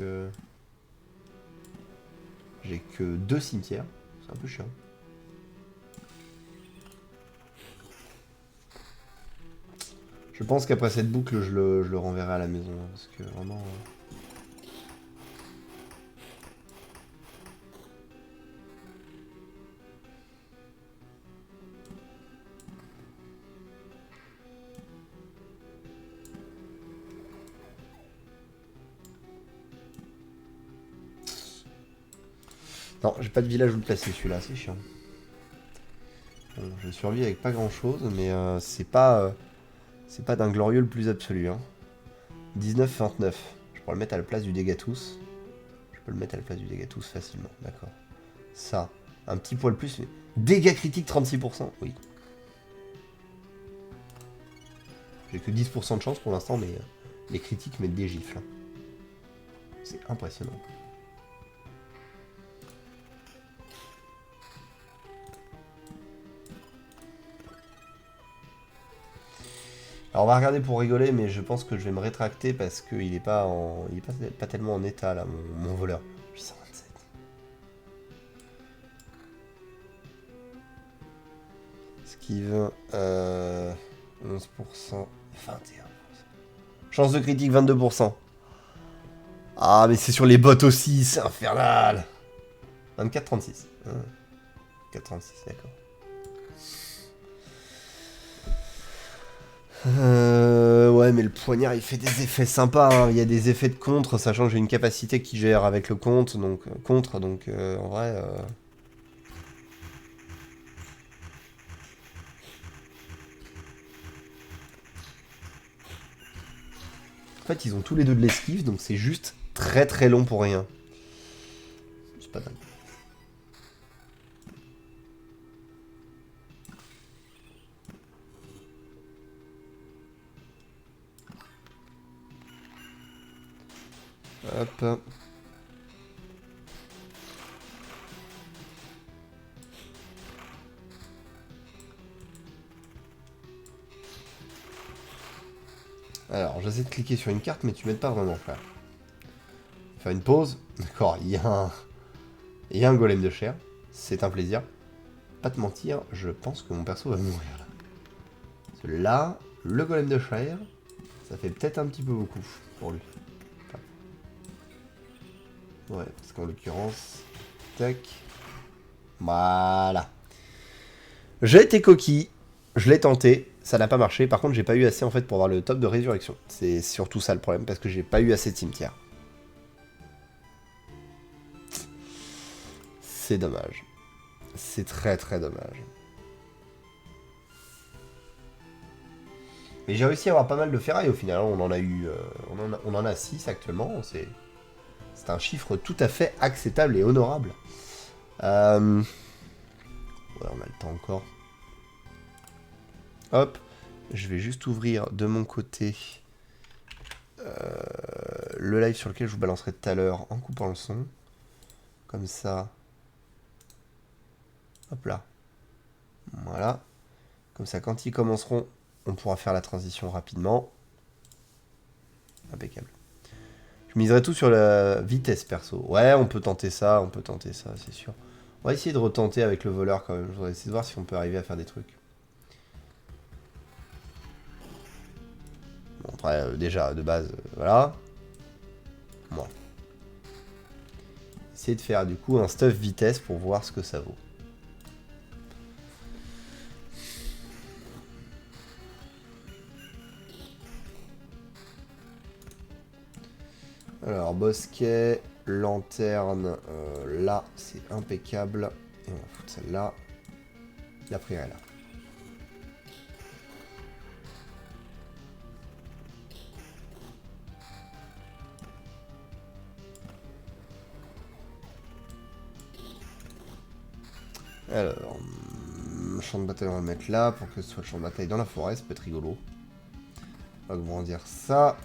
j'ai que 2 cimetières, c'est un peu chiant. Je pense qu'après cette boucle, je le renverrai à la maison, hein, parce que vraiment... Non, j'ai pas de village où le placer celui-là, c'est chiant. Bon, je survis avec pas grand chose, mais c'est pas d'un glorieux le plus absolu. Hein. 19-29. Je pourrais le mettre à la place du dégâts tous. Je peux le mettre à la place du dégâts tous facilement, d'accord. Ça, un petit poil plus, mais... Dégâts critiques 36%, oui. J'ai que 10% de chance pour l'instant, mais les critiques mettent des gifles. Hein. C'est impressionnant. Alors on va regarder pour rigoler, mais je pense que je vais me rétracter parce qu'il est pas en, il est pas tellement en état là, mon voleur. 827. Esquive, 11%, 21%. Chance de critique 22%. Ah mais c'est sur les bottes aussi, c'est infernal. 24-36. 4-36, d'accord. Ouais, mais le poignard il fait des effets sympas. Hein. Il y a des effets de contre, sachant que j'ai une capacité qui gère avec le contre, donc en vrai. En fait, ils ont tous les deux de l'esquive, donc c'est juste très très long pour rien. C'est pas dingue. Hop. Alors, j'essaie de cliquer sur une carte, mais tu m'aides pas vraiment, frère. Faire une pause. D'accord, il y a un golem de chair. C'est un plaisir. Pas te mentir, je pense que mon perso va mourir là. Parce que là, le golem de chair, ça fait peut-être un petit peu beaucoup pour lui. Enfin, ouais, parce qu'en l'occurrence... Tac. Voilà. J'ai été coquille. Je l'ai tenté. Ça n'a pas marché. Par contre, j'ai pas eu assez en fait pour avoir le top de résurrection. C'est surtout ça le problème, parce que j'ai pas eu assez de cimetière. C'est dommage. C'est très très dommage. Mais j'ai réussi à avoir pas mal de ferraille au final. On en a eu. On en a 6 actuellement. C'est un chiffre tout à fait acceptable et honorable. Ouais, on a le temps encore. Hop. Je vais juste ouvrir de mon côté le live sur lequel je vous balancerai tout à l'heure en coupant le son. Comme ça. Hop là. Voilà. Comme ça, quand ils commenceront, on pourra faire la transition rapidement. Impeccable. Je miserai tout sur la vitesse perso. Ouais, on peut tenter ça, c'est sûr. On va essayer de retenter avec le voleur quand même. Je voudrais essayer de voir si on peut arriver à faire des trucs. Bon, après, déjà, de base, voilà. Moi. Essayer de faire du coup un stuff vitesse pour voir ce que ça vaut. Alors, bosquet, lanterne, là, c'est impeccable. Et on va foutre celle-là. La prière est là. Alors, champ de bataille, on va le mettre là pour que ce soit le champ de bataille dans la forêt, ça peut être rigolo. On va grandir ça.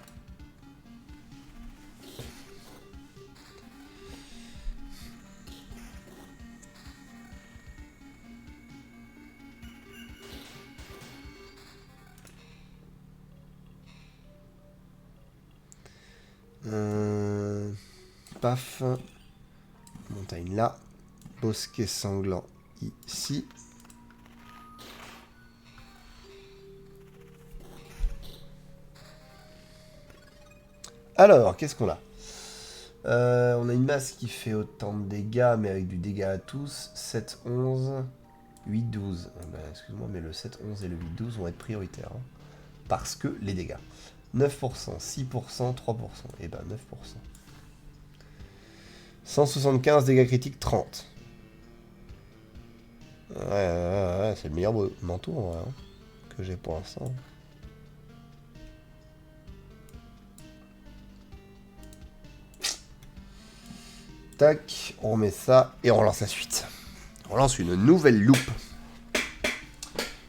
Paf. Montagne là. Bosquet sanglant ici. Alors, qu'est-ce qu'on a? On a une masse qui fait autant de dégâts, mais avec du dégât à tous. 7, 11, 8, 12. Ben, excuse-moi, mais le 7, 11 et le 8, 12 vont être prioritaires. Hein, parce que les dégâts. 9%, 6%, 3%. Et ben 9%. 175 dégâts critiques, 30. Ouais, c'est le meilleur manteau en vrai, hein, que j'ai pour l'instant. Tac, on remet ça et on relance la suite. On lance une nouvelle loupe.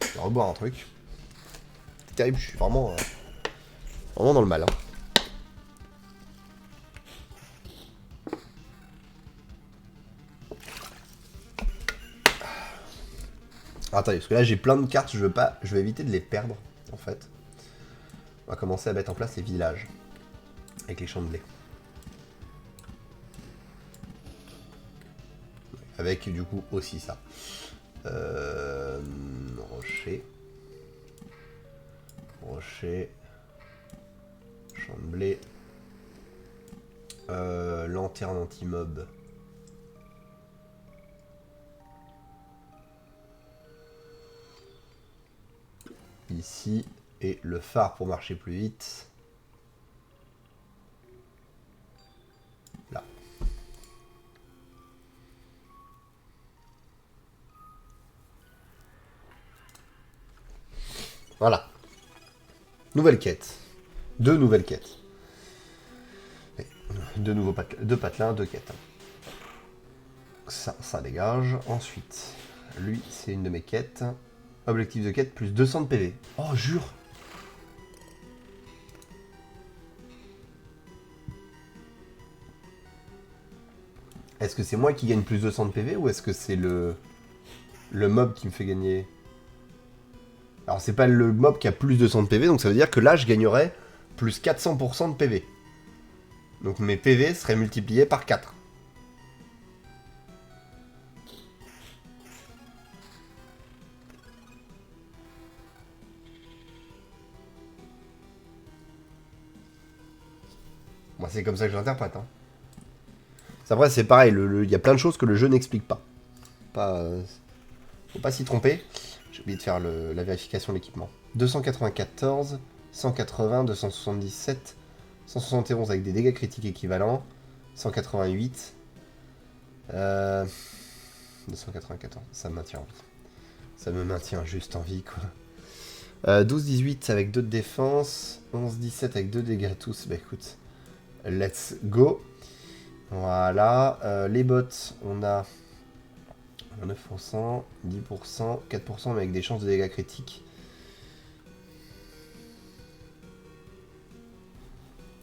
Je vais reboire un truc. C'est terrible, je suis vraiment dans le mal. Hein. Attendez, parce que là j'ai plein de cartes, je vais éviter de les perdre en fait. On va commencer à mettre en place les villages avec les champs de blé. Avec du coup aussi ça. Rocher. Rocher. Champ de blé. Lanterne anti-mob. Ici. Et le phare pour marcher plus vite. Là. Voilà. Nouvelle quête. 2 nouvelles quêtes. Deux patelins, 2 quêtes. Ça dégage. Ensuite, lui, c'est une de mes quêtes. Objectif de quête, plus 200 de PV. Oh, jure. Est-ce que c'est moi qui gagne plus 200 de PV ou est-ce que c'est le mob qui me fait gagner? Alors c'est pas le mob qui a plus de 200 de PV, donc ça veut dire que là je gagnerais plus 400% de PV. Donc mes PV seraient multipliés par 4. Moi c'est comme ça que j'interprète. Hein. Après c'est pareil, il y a plein de choses que le jeu n'explique pas. Faut pas s'y tromper. J'ai oublié de faire la vérification de l'équipement. 294, 180, 277, 171 avec des dégâts critiques équivalents, 188, 294, ça me maintient en vie. Ça me maintient juste en vie, quoi. 12-18 avec 2 de défense, 11-17 avec 2 dégâts tous. Bah écoute, let's go. Voilà, les bots, on a 9%, 10%, 4% mais avec des chances de dégâts critiques.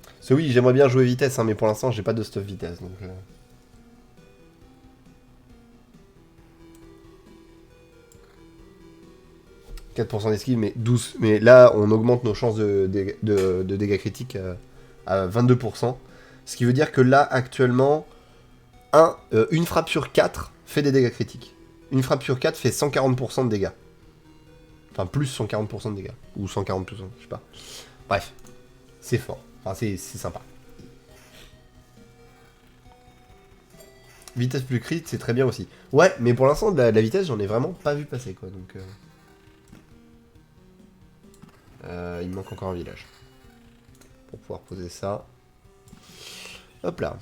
Parce que oui, j'aimerais bien jouer vitesse, hein, mais pour l'instant j'ai pas de stuff vitesse. Donc, 4% d'esquive, mais 12. Mais là, on augmente nos chances de dégâts critiques à 22%. Ce qui veut dire que là, actuellement, une frappe sur 4 fait des dégâts critiques. Une frappe sur 4 fait 140% de dégâts. Enfin, plus 140% de dégâts. Ou 140%, je sais pas. Bref, c'est fort. Enfin, c'est sympa. Vitesse plus crit, c'est très bien aussi. Ouais, mais pour l'instant, la vitesse, j'en ai vraiment pas vu passer, quoi. Donc, il me manque encore un village. Pour pouvoir poser ça. Hop là.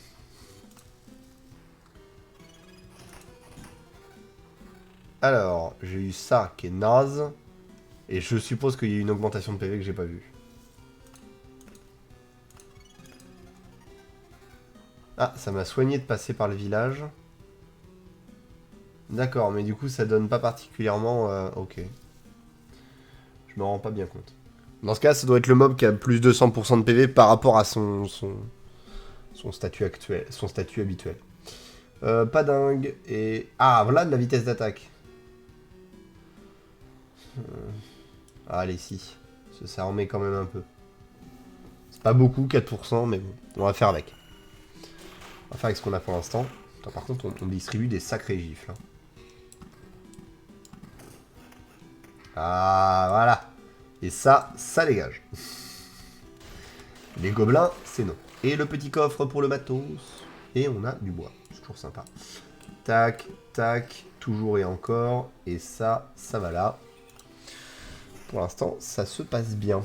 Alors, j'ai eu ça qui est naze. Et je suppose qu'il y a une augmentation de PV que j'ai pas vue. Ah, ça m'a soigné de passer par le village. D'accord, mais du coup ça donne pas particulièrement... ok. Je me rends pas bien compte. Dans ce cas, ça doit être le mob qui a plus de 100% de PV par rapport à son statut actuel, son statut habituel. Pas dingue. Et... Ah, voilà de la vitesse d'attaque. Allez, si. Ça remet quand même un peu. C'est pas beaucoup, 4%, mais bon. On va faire avec. On va faire avec ce qu'on a pour l'instant. Par contre, on distribue des sacrés gifles. Hein. Ah, voilà. Et ça dégage. Les gobelins, c'est non. Et le petit coffre pour le matos. Et on a du bois. C'est toujours sympa. Tac, tac. Toujours et encore. Et ça va là. Pour l'instant, ça se passe bien.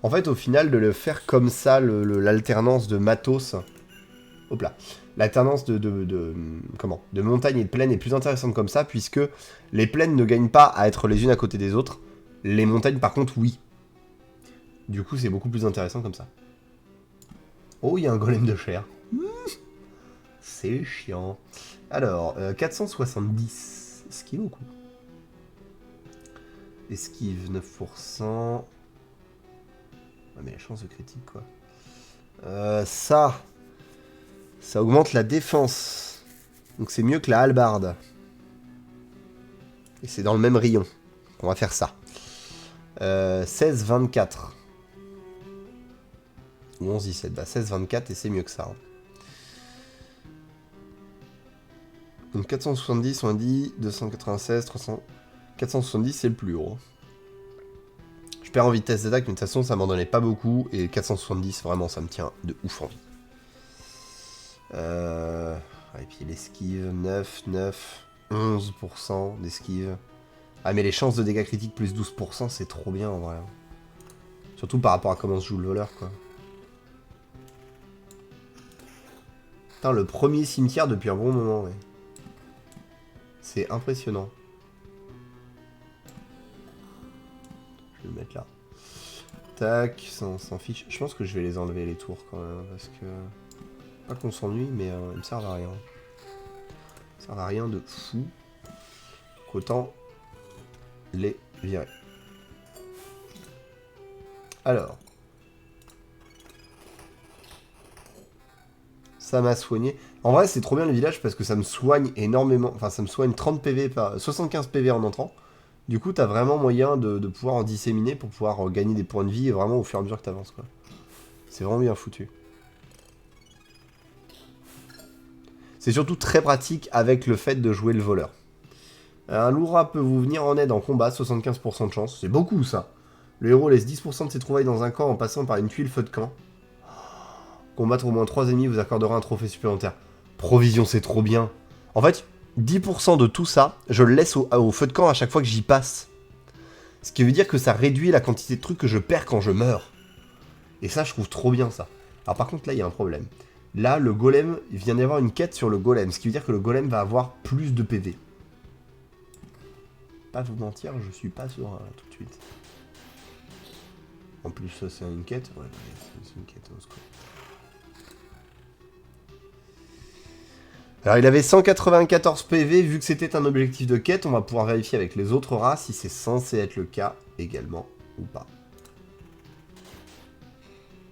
En fait, au final, de le faire comme ça, l'alternance de matos, hop là. L'alternance de montagne et de plaine est plus intéressante comme ça, puisque les plaines ne gagnent pas à être les unes à côté des autres. Les montagnes, par contre, oui. Du coup, c'est beaucoup plus intéressant comme ça. Oh, il y a un golem de chair. C'est chiant. Alors, 470. Esquive ou coup. Esquive 9%. Ouais, mais la chance de critique, quoi. Ça augmente la défense. Donc c'est mieux que la hallebarde. Et c'est dans le même rayon. On va faire ça. 16-24. Ou 11-17. Bah 16-24 et c'est mieux que ça. Hein. Donc 470, on a dit. 296, 300... 470, c'est le plus haut. Je perds en vitesse d'attaque, mais de toute façon, ça m'en donnait pas beaucoup. Et 470, vraiment, ça me tient de ouf envie. Et puis l'esquive, 9, 11% d'esquive. Ah, mais les chances de dégâts critiques plus 12%, c'est trop bien en vrai. Surtout par rapport à comment se joue le voleur, quoi. Putain, le premier cimetière depuis un bon moment, ouais. C'est impressionnant. Je vais le mettre là. Tac, ça on s'en fiche. Je pense que je vais les enlever les tours quand même, parce que... Pas qu'on s'ennuie, mais ils me servent à rien. Ils me servent à rien de fou. Donc autant les virer. Alors. Ça m'a soigné. En vrai, c'est trop bien le village parce que ça me soigne énormément. Enfin, ça me soigne 30 PV par... 75 PV en entrant. Du coup, t'as vraiment moyen de pouvoir en disséminer pour pouvoir gagner des points de vie vraiment au fur et à mesure que t'avances, quoi. C'est vraiment bien foutu. C'est surtout très pratique avec le fait de jouer le voleur. Un lourd peut vous venir en aide en combat, 75% de chance. C'est beaucoup, ça. Le héros laisse 10% de ses trouvailles dans un camp en passant par une tuile feu de camp. Combattre au moins 3 ennemis vous accordera un trophée supplémentaire. Provision, c'est trop bien. En fait, 10% de tout ça, je le laisse au feu de camp à chaque fois que j'y passe. Ce qui veut dire que ça réduit la quantité de trucs que je perds quand je meurs. Et ça, je trouve trop bien, ça. Alors par contre, là, il y a un problème. Là, le golem, il vient d'y avoir une quête sur le golem, ce qui veut dire que le golem va avoir plus de PV. Pas vous mentir, je suis pas sûr tout de suite. En plus, ça c'est une quête. Ouais, c'est une quête au secours. Alors il avait 194 PV, vu que c'était un objectif de quête, on va pouvoir vérifier avec les autres rats si c'est censé être le cas également ou pas.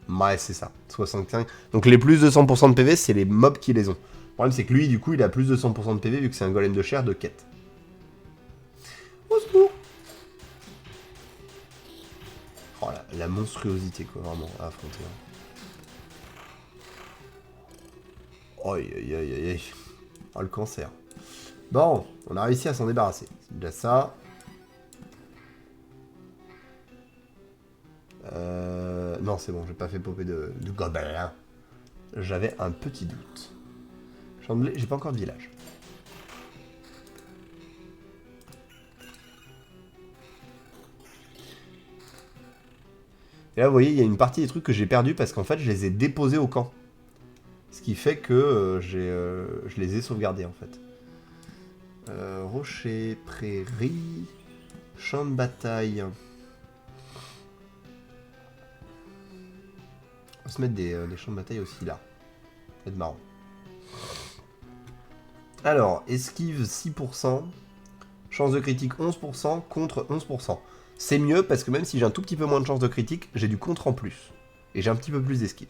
Ouais, c'est ça, 65. Donc les plus de 100% de PV, c'est les mobs qui les ont. Le problème c'est que lui, du coup, il a plus de 100% de PV vu que c'est un golem de chair de quête. Au secours. Oh la monstruosité, quoi, vraiment, à affronter. Aïe, aïe, aïe, aïe, aïe. Oh, le cancer. Bon, on a réussi à s'en débarrasser. C'est déjà ça. Non, c'est bon, j'ai pas fait popper de gobelin. J'avais un petit doute. J'ai pas encore de village. Et là, vous voyez, il y a une partie des trucs que j'ai perdu parce qu'en fait, je les ai déposés au camp. Ce qui fait que je les ai sauvegardés, en fait. Rocher, prairie, champ de bataille. On va se mettre des champs de bataille aussi là. Ça va être marrant. Alors, esquive 6%, chance de critique 11%, contre 11%. C'est mieux parce que même si j'ai un tout petit peu moins de chance de critique, j'ai du contre en plus. Et j'ai un petit peu plus d'esquive.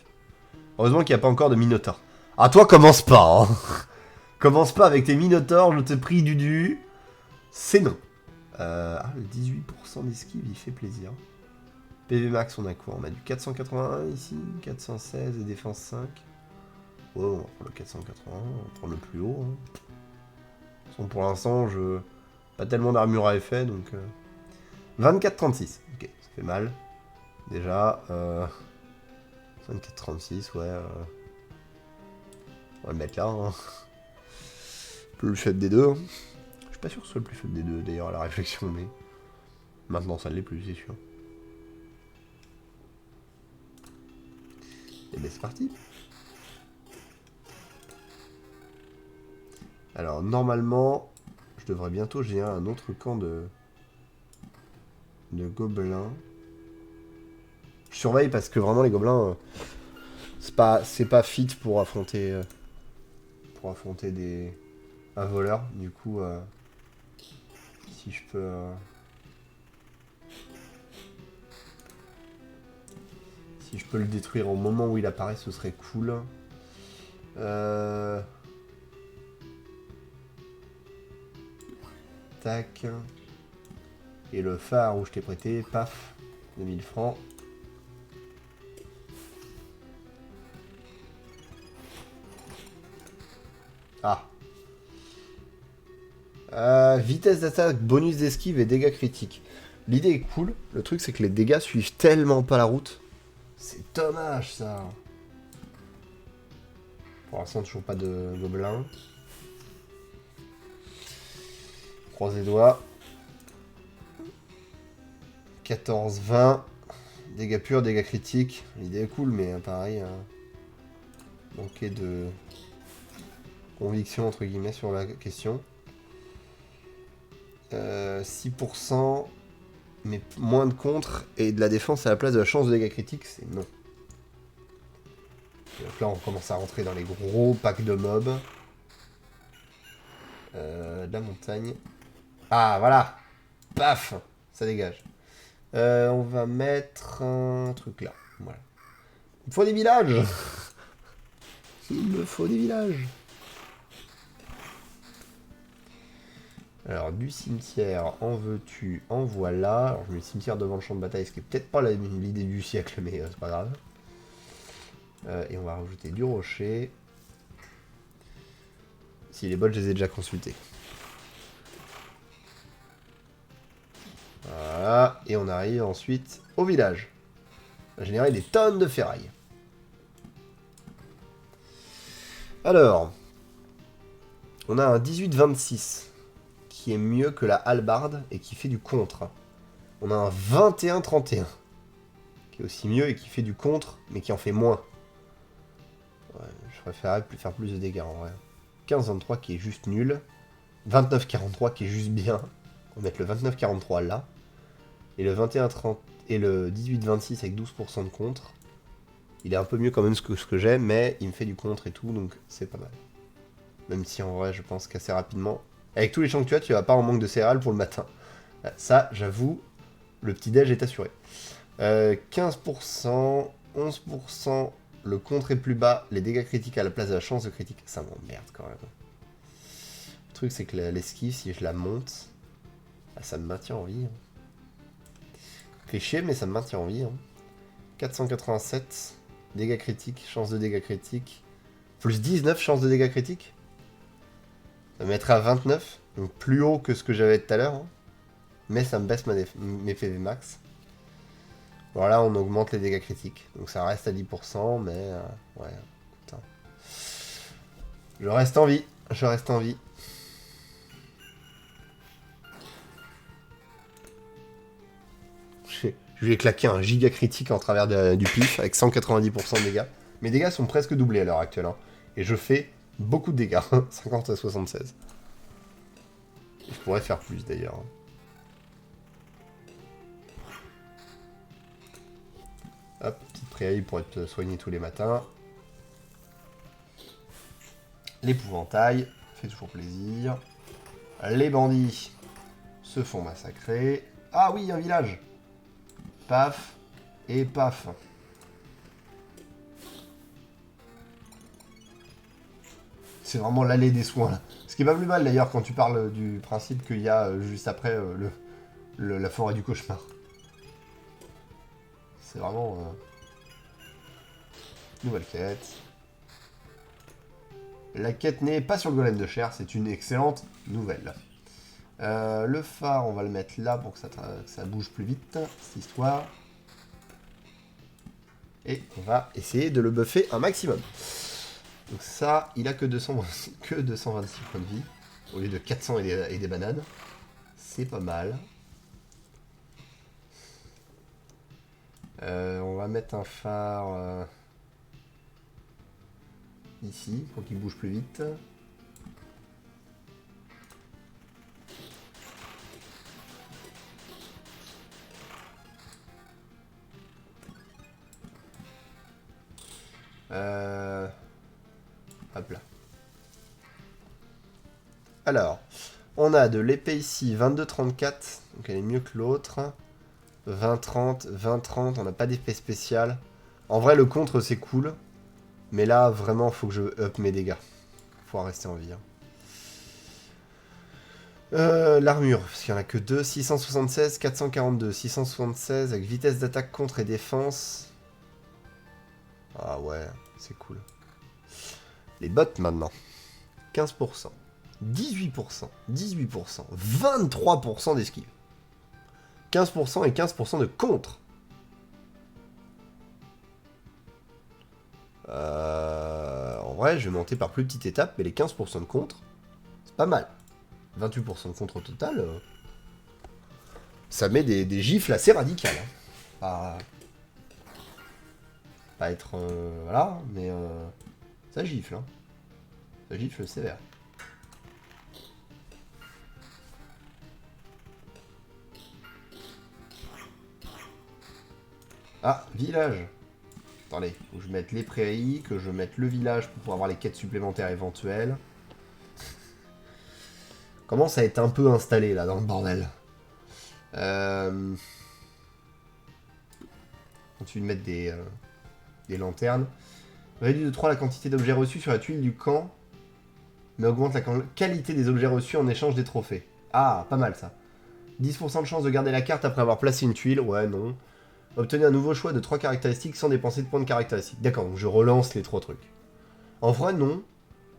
Heureusement qu'il n'y a pas encore de minotaure. Ah, toi, commence pas, hein. Commence pas avec tes minotaures, je te prie, Dudu. C'est non. Le 18% d'esquive, il fait plaisir. PV max, on a quoi? On a du 481 ici, 416 et défense 5. Ouais, on va prendre le 481, on va prendre le plus haut. Hein. De toute façon, pour l'instant, je... Pas tellement d'armure à effet, donc... 24-36, ok, ça fait mal. Déjà, 24-36, ouais... On va le mettre là, hein. Le plus faible des deux. Hein. Je suis pas sûr que ce soit le plus faible des deux, d'ailleurs, à la réflexion, mais... Maintenant, ça ne l'est plus, c'est sûr. Et ben c'est parti. Alors, normalement, je devrais bientôt générer un autre camp de gobelins. Je surveille parce que vraiment, les gobelins, c'est pas fit pour affronter un voleur. Du coup, si je peux... si je peux le détruire au moment où il apparaît, ce serait cool. Tac. Et le phare où je t'ai prêté, paf, 2000 francs. Ah. Vitesse d'attaque, bonus d'esquive et dégâts critiques. L'idée est cool. Le truc, c'est que les dégâts suivent tellement pas la route. C'est dommage, ça. Pour l'instant, toujours pas de gobelins. Croise les doigts. 14, 20. Dégâts purs, dégâts critiques. L'idée est cool, mais pareil. Manquer de conviction, entre guillemets, sur la question. 6%. Mais moins de contre et de la défense à la place de la chance de dégâts critiques, c'est non. Et donc là, on commence à rentrer dans les gros packs de mobs. De la montagne. Ah, voilà. Paf. Ça dégage. On va mettre un truc là. Voilà. Il me faut des villages. Il me faut des villages. Alors, du cimetière, en veux-tu? En voilà. Alors, je mets le cimetière devant le champ de bataille, ce qui est peut-être pas l'idée du siècle, mais c'est pas grave. Et on va rajouter du rocher. Si les bots, je les ai déjà consultés. Voilà. Et on arrive ensuite au village. On va générer des tonnes de ferraille. Alors, on a un 18-26 qui est mieux que la hallebarde et qui fait du contre. On a un 21-31 qui est aussi mieux et qui fait du contre, mais qui en fait moins. Ouais, je préférerais faire plus de dégâts en vrai. 15-23 qui est juste nul. 29-43 qui est juste bien. On va mettre le 29-43 là. Et le 21-30 et le 18-26 avec 12% de contre. Il est un peu mieux quand même que ce que j'ai, mais il me fait du contre et tout, donc c'est pas mal. Même si en vrai, je pense qu'assez rapidement... Avec tous les champs que tu vas pas en manque de céréales pour le matin. Ça, j'avoue, le petit-déj est assuré. 15%, 11%, le contre est plus bas, les dégâts critiques à la place de la chance de critique. Ça m'emmerde quand même. Le truc, c'est que l'esquive, si je la monte, ça me maintient en vie. Fait chier, mais ça me maintient en vie. 487, dégâts critiques, chance de dégâts critiques. Plus 19 chances de dégâts critiques. Ça me mettrait à 29, donc plus haut que ce que j'avais tout à l'heure. Mais ça me baisse mes PV max. Alors là, on augmente les dégâts critiques. Donc ça reste à 10%, mais... ouais, putain. Je reste en vie. Je reste en vie. Je lui ai claqué un giga critique en travers du pif avec 190% de dégâts. Mes dégâts sont presque doublés à l'heure actuelle. Hein. Et je fais beaucoup de dégâts. 50 à 76. Je pourrais faire plus d'ailleurs. Hop, petite prairie pour être soigné tous les matins. L'épouvantail, fait toujours plaisir. Les bandits se font massacrer. Ah oui, un village. Paf et paf. C'est vraiment l'allée des soins là. Ce qui est pas plus mal d'ailleurs quand tu parles du principe qu'il y a juste après la forêt du cauchemar. C'est vraiment... Nouvelle quête. La quête n'est pas sur le golem de chair, c'est une excellente nouvelle. Le phare, on va le mettre là pour que ça bouge plus vite, cette histoire. Et on va essayer de le buffer un maximum. Donc ça, il a que 226 points de vie, au lieu de 400 et des bananes. C'est pas mal. On va mettre un phare ici, pour qu'il bouge plus vite. Hop là. Alors, on a de l'épée ici, 22-34. Donc elle est mieux que l'autre. 20-30, 20-30. On n'a pas d'épée spéciale. En vrai, le contre, c'est cool. Mais là, vraiment, faut que je up mes dégâts. Faut en rester en vie. Hein. L'armure, parce qu'il n'y en a que 2. 676, 442. 676 avec vitesse d'attaque contre et défense. Ah ouais, c'est cool. Les bottes maintenant. 15%. 18%. 18%. 23% d'esquive. 15% et 15% de contre. En vrai, je vais monter par plus petite étape, mais les 15% de contre, c'est pas mal. 28% de contre au total, ça met des gifles assez radicales. Hein. Pas être... voilà, mais ça gifle. Hein. Ça gifle sévère. Ah, village. Attendez, faut que je mette les prairies, que je mette le village pour pouvoir avoir les quêtes supplémentaires éventuelles. Commence à être un peu installé là dans le bordel. Continue de mettre des lanternes. Réduit de 3 la quantité d'objets reçus sur la tuile du camp, mais augmente la qualité des objets reçus en échange des trophées. Ah, pas mal ça. 10% de chance de garder la carte après avoir placé une tuile. Ouais, non. Obtenez un nouveau choix de 3 caractéristiques sans dépenser de points de caractéristiques. D'accord, donc je relance les 3 trucs. En vrai, non.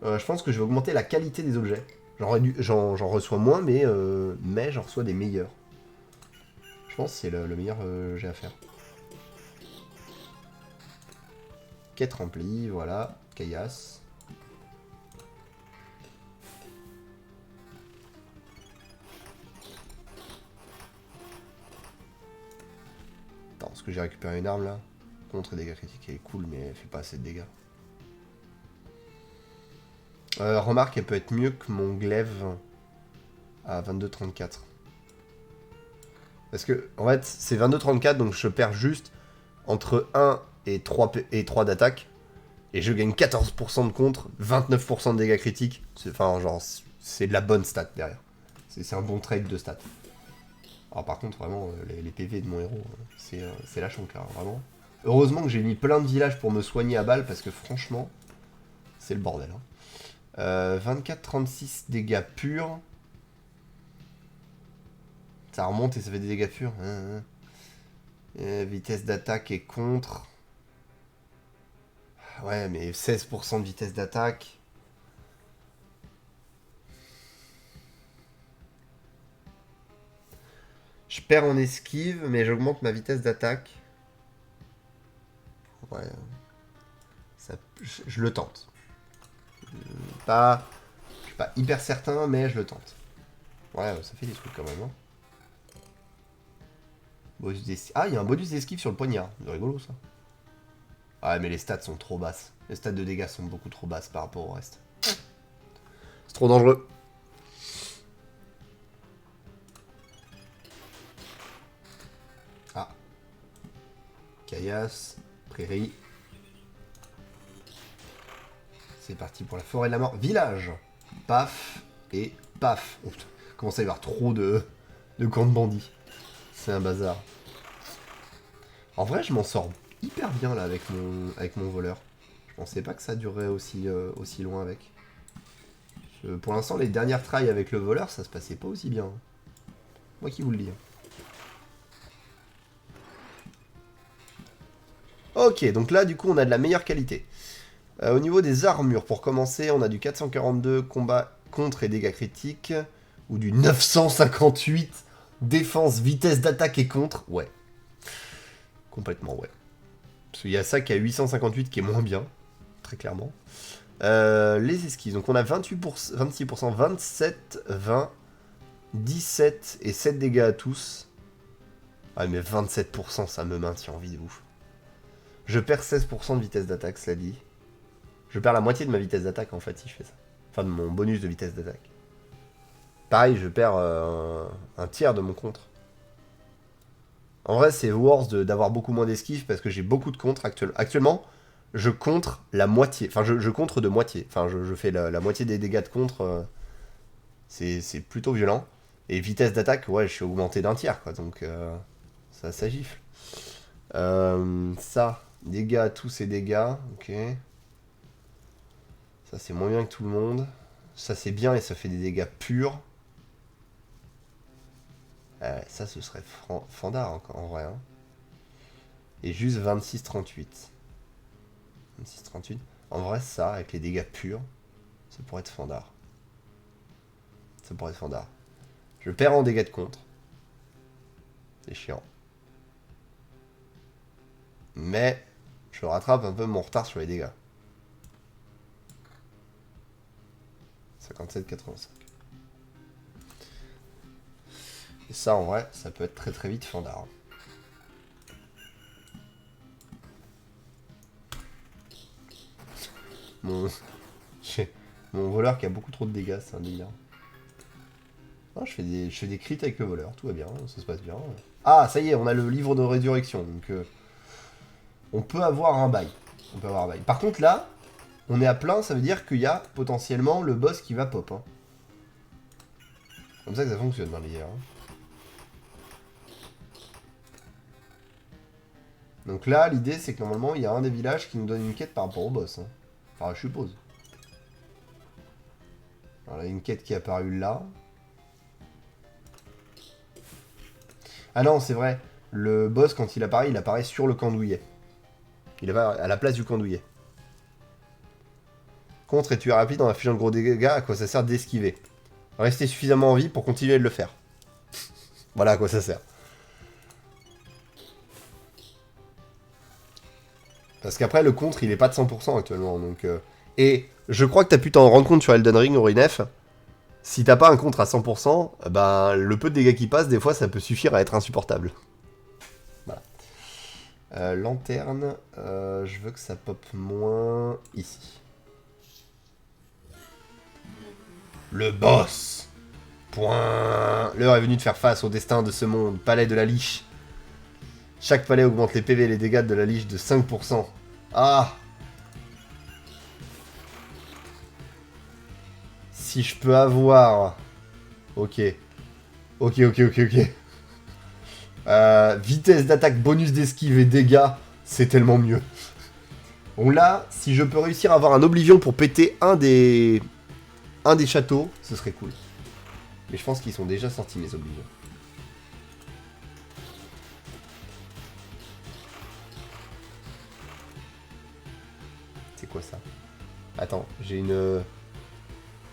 Je pense que je vais augmenter la qualité des objets. J'en reçois moins, mais j'en reçois des meilleurs. Je pense que c'est le meilleur jet à faire. Quête remplie, voilà. Caillasse. Attends, est-ce que j'ai récupéré une arme là? Contre dégâts critiques, elle est cool, mais elle fait pas assez de dégâts. Remarque, elle peut être mieux que mon glaive à 22-34. Parce que, en fait, c'est 22-34, donc je perds juste entre 1 et 3 d'attaque. Et je gagne 14% de contre, 29% de dégâts critiques. Enfin, genre, c'est de la bonne stat derrière. C'est un bon trade de stat. Alors par contre, vraiment, les PV de mon héros, c'est la chancar, vraiment. Heureusement que j'ai mis plein de villages pour me soigner à balle, parce que franchement, c'est le bordel. Hein. 24-36 dégâts purs. Ça remonte et ça fait des dégâts purs. Vitesse d'attaque et contre. Ouais, mais 16% de vitesse d'attaque. Je perds en esquive, mais j'augmente ma vitesse d'attaque. Ouais. Ça, je le tente. Je suis pas hyper certain, mais je le tente. Ouais, ça fait des trucs quand même. Hein. Ah, il y a un bonus d'esquive sur le poignard. C'est rigolo ça. Ouais, mais les stats sont trop basses. Les stats de dégâts sont beaucoup trop basses par rapport au reste. C'est trop dangereux. Ah. Caillasse. Prairie. C'est parti pour la forêt de la mort. Village. Paf. Et paf. Oh, commence à y avoir trop de camps de bandits. C'est un bazar. En vrai, je m'en sors hyper bien là avec mon voleur. Je pensais pas que ça durerait aussi loin avec. Pour l'instant, les dernières tries avec le voleur, ça se passait pas aussi bien. Moi qui vous le dis. Ok, donc là, du coup, on a de la meilleure qualité. Au niveau des armures, pour commencer, on a du 442 combat contre et dégâts critiques. Ou du 958 défense, vitesse d'attaque et contre. Ouais. Complètement, ouais. Parce qu'il y a ça qui a 858 qui est moins bien. Très clairement. Les esquives. Donc on a 28%, 26%, 27, 20, 17 et 7 dégâts à tous. Ah mais 27% ça me maintient en vie de ouf. Je perds 16% de vitesse d'attaque, cela dit. Je perds la moitié de ma vitesse d'attaque en fait si je fais ça. Enfin de mon bonus de vitesse d'attaque. Pareil, je perds un tiers de mon contre. En vrai, c'est worse d'avoir beaucoup moins d'esquives parce que j'ai beaucoup de contre actuellement. je contre la moitié. Enfin, je contre de moitié. Enfin, je fais la moitié des dégâts de contre. C'est plutôt violent. Et vitesse d'attaque, ouais, je suis augmenté d'un tiers, quoi. Donc, ça gifle. Ça, dégâts, tous ces dégâts. Ok. Ça, c'est moins bien que tout le monde. Ça, c'est bien et ça fait des dégâts purs. Ça, ce serait fandard, encore, en vrai. Hein. Et juste 26-38. 26-38. En vrai, ça, avec les dégâts purs, ça pourrait être fandard. Ça pourrait être fandard. Je perds en dégâts de contre. C'est chiant. Mais je rattrape un peu mon retard sur les dégâts. 57-85. Et ça, en vrai, ça peut être très très vite fandard. Mon... Mon voleur qui a beaucoup trop de dégâts, c'est un délire. Ah, je fais des crits avec le voleur, tout va bien, ça se passe bien. Ah, ça y est, on a le livre de résurrection, donc on peut avoir un bail. On peut avoir un bail. Par contre, là, on est à plein, ça veut dire qu'il y a potentiellement le boss qui va pop. Hein. Comme ça que ça fonctionne dans les airs. Hein. Donc là, l'idée, c'est que normalement, il y a un des villages qui nous donne une quête par rapport au boss. Hein. Enfin, je suppose. Alors, il y a une quête qui est apparue là. Ah non, c'est vrai. Le boss, quand il apparaît sur le candouillet. Il apparaît à la place du candouillet. Contre et tuer rapide en infligeant de gros dégâts, à quoi ça sert d'esquiver. Rester suffisamment en vie pour continuer de le faire. Voilà à quoi ça sert. Parce qu'après, le contre, il est pas de 100% actuellement. Donc, et je crois que t'as pu t'en rendre compte sur Elden Ring, Orinef. Si t'as pas un contre à 100%, ben, le peu de dégâts qui passent, des fois, ça peut suffire à être insupportable. Voilà. Lanterne, je veux que ça pop moins ici. Le boss. Point. L'heure est venue de faire face au destin de ce monde. Palais de la Liche. Chaque palais augmente les PV et les dégâts de la Liche de 5%. Ah. Si je peux avoir... Ok. Ok. Vitesse d'attaque, bonus d'esquive et dégâts, c'est tellement mieux. Bon là, si je peux réussir à avoir un Oblivion pour péter un des châteaux, ce serait cool. Mais je pense qu'ils sont déjà sortis, mes Oblivions. C'est quoi ça? Attends, j'ai une...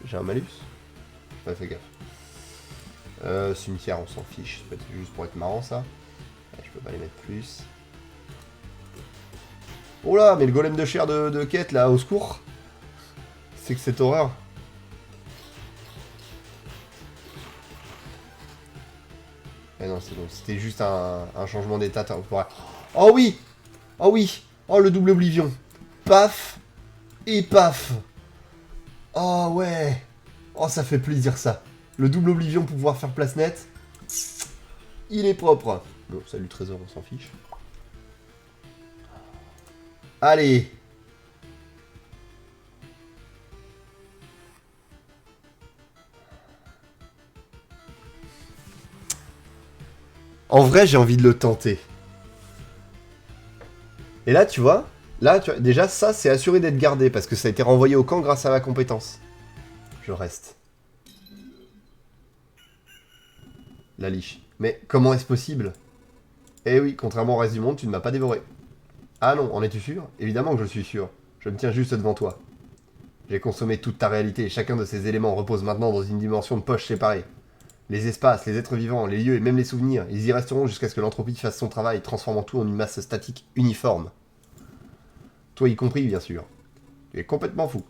J'ai un malus? Ouais, fais gaffe. Cimetière, on s'en fiche. C'est juste pour être marrant, ça. Ouais, je peux pas les mettre plus. Oh là, mais le golem de chair de quête, là, au secours. C'est que cette horreur. Eh non, c'est bon. C'était juste un changement d'état temporaire. Oh oui! Oh oui! Oh, le double oblivion. Paf! Et paf! Oh ouais! Oh, ça fait plaisir, ça. Le double oblivion pour pouvoir faire place nette. Il est propre. Bon, salut trésor, on s'en fiche. Allez! En vrai, j'ai envie de le tenter. Et là, tu vois, déjà, ça, c'est assuré d'être gardé, parce que ça a été renvoyé au camp grâce à ma compétence. Je reste. La Liche. Mais comment est-ce possible? Eh oui, contrairement au reste du monde, tu ne m'as pas dévoré. Ah non, en es-tu sûr? Évidemment que je suis sûr. Je me tiens juste devant toi. J'ai consommé toute ta réalité, et chacun de ces éléments repose maintenant dans une dimension de poche séparée. Les espaces, les êtres vivants, les lieux et même les souvenirs, ils y resteront jusqu'à ce que l'entropie fasse son travail, transformant tout en une masse statique uniforme. Toi y compris, bien sûr. Tu es complètement fou.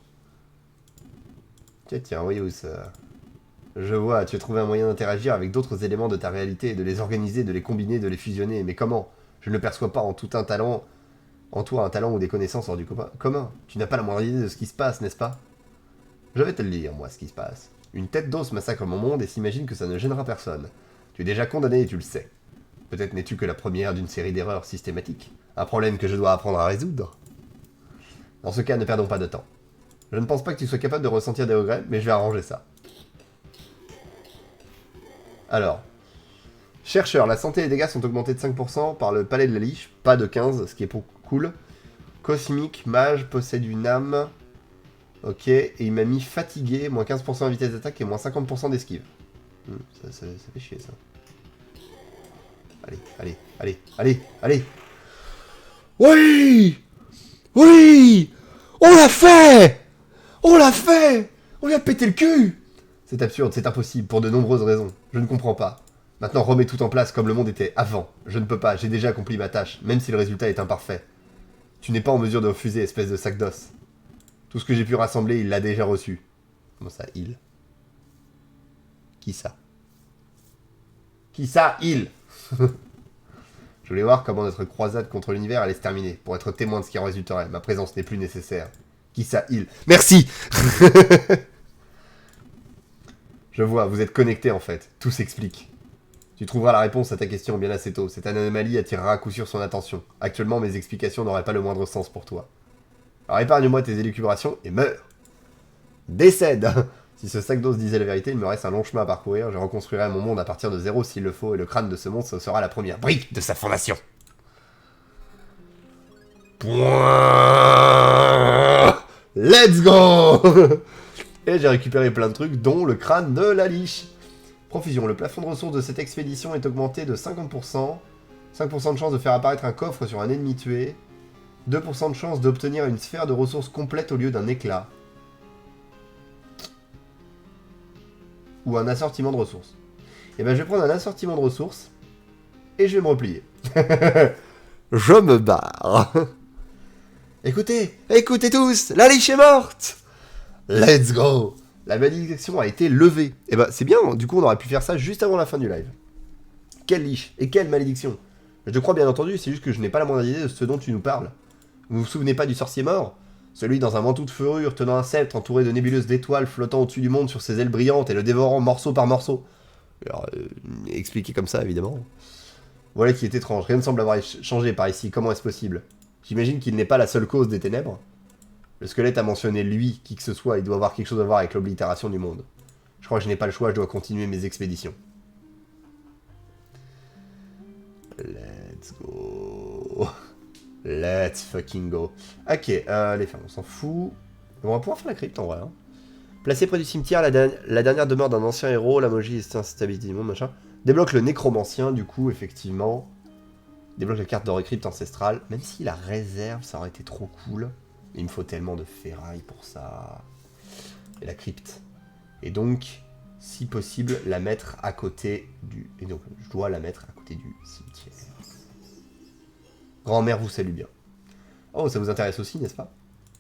Tiens, voyez où ça... Je vois, tu as trouvé un moyen d'interagir avec d'autres éléments de ta réalité, de les organiser, de les combiner, de les fusionner. Mais comment? Je ne le perçois pas en tout un talent... En toi, un talent ou des connaissances hors du commun. Tu n'as pas la moindre idée de ce qui se passe, n'est-ce pas? Je vais te le dire, moi, ce qui se passe. Une tête d'os massacre mon monde et s'imagine que ça ne gênera personne. Tu es déjà condamné et tu le sais. Peut-être n'es-tu que la première d'une série d'erreurs systématiques. Un problème que je dois apprendre à résoudre. Dans ce cas, ne perdons pas de temps. Je ne pense pas que tu sois capable de ressentir des regrets, mais je vais arranger ça. Alors. Chercheur, la santé et les dégâts sont augmentés de 5% par le palais de la liche, pas de 15, ce qui est pour cool. Cosmique, mage, possède une âme. Ok, et il m'a mis fatigué, moins 15% de vitesse d'attaque et moins 50% d'esquive. Ça fait chier ça. Allez, allez, allez, allez, allez. Oui! Oui! On l'a fait! On l'a fait! On lui a pété le cul! C'est absurde, c'est impossible, pour de nombreuses raisons. Je ne comprends pas. Maintenant, remets tout en place comme le monde était avant. Je ne peux pas, j'ai déjà accompli ma tâche, même si le résultat est imparfait. Tu n'es pas en mesure de refuser, espèce de sac d'os. Tout ce que j'ai pu rassembler, il l'a déjà reçu. Comment ça, il? Qui ça? Qui ça, il? Je voulais voir comment notre croisade contre l'univers allait se terminer, pour être témoin de ce qui en résulterait. Ma présence n'est plus nécessaire. Qui ça, il? Merci. Je vois, vous êtes connectés en fait. Tout s'explique. Tu trouveras la réponse à ta question bien assez tôt. Cette anomalie attirera à coup sûr son attention. Actuellement, mes explications n'auraient pas le moindre sens pour toi. Alors épargne-moi tes élucubrations et meurs. Décède. Si ce sac d'os disait la vérité, il me reste un long chemin à parcourir. Je reconstruirai mon monde à partir de zéro s'il le faut, et le crâne de ce monstre sera la première brique de sa fondation. Point. Let's go. Et j'ai récupéré plein de trucs, dont le crâne de la liche. Profusion. Le plafond de ressources de cette expédition est augmenté de 50%. 5% de chance de faire apparaître un coffre sur un ennemi tué. 2% de chance d'obtenir une sphère de ressources complète au lieu d'un éclat. Ou un assortiment de ressources. Et ben je vais prendre un assortiment de ressources. Et je vais me replier. Je me barre. Écoutez, écoutez tous, la liche est morte. Let's go. La malédiction a été levée. Et bah c'est bien, du coup on aurait pu faire ça juste avant la fin du live. Quelle liche et quelle malédiction. Je te crois bien entendu, c'est juste que je n'ai pas la moindre idée de ce dont tu nous parles. Vous vous souvenez pas du sorcier mort? Celui dans un manteau de fourrure, tenant un sceptre, entouré de nébuleuses d'étoiles, flottant au-dessus du monde sur ses ailes brillantes et le dévorant morceau par morceau. Alors, expliqué comme ça, évidemment. Voilà qui est étrange, rien ne semble avoir changé par ici, comment est-ce possible? J'imagine qu'il n'est pas la seule cause des ténèbres. Le squelette a mentionné lui, qui que ce soit, il doit avoir quelque chose à voir avec l'oblitération du monde. Je crois que je n'ai pas le choix, je dois continuer mes expéditions. Let's go. Let's fucking go. Ok, les femmes, on s'en fout. On va pouvoir faire la crypte en vrai. Hein. Placé près du cimetière, la dernière demeure d'un ancien héros, la magie et instabilité du monde, machin. Débloque le nécromancien, du coup, effectivement. Débloque la carte d'Orecrypte ancestrale. Même si la réserve, ça aurait été trop cool. Il me faut tellement de ferraille pour ça. Et la crypte. Et donc, si possible, la mettre à côté du... Et donc, je dois la mettre à côté du cimetière. Grand-mère vous salue bien. Oh, ça vous intéresse aussi, n'est-ce pas?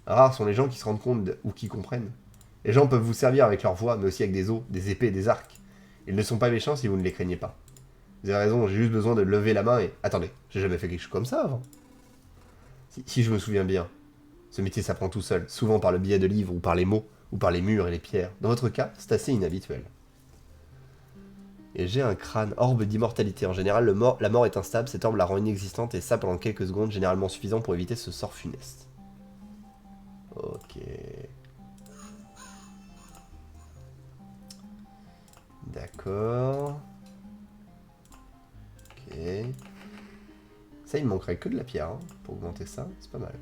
Rares sont les gens qui se rendent compte ou qui comprennent. Les gens peuvent vous servir avec leur voix, mais aussi avec des os, des épées et des arcs. Ils ne sont pas méchants si vous ne les craignez pas. Vous avez raison, j'ai juste besoin de lever la main et... Attendez, j'ai jamais fait quelque chose comme ça avant. Si je me souviens bien, ce métier s'apprend tout seul, souvent par le biais de livres, ou par les mots, ou par les murs et les pierres. Dans votre cas, c'est assez inhabituel. Et j'ai un crâne, orbe d'immortalité. En général, la mort est instable, cet orbe la rend inexistante, et ça pendant quelques secondes, généralement suffisant pour éviter ce sort funeste. Ok... D'accord. Ok. Ça, il me manquerait que de la pierre, hein, pour augmenter ça. C'est pas mal.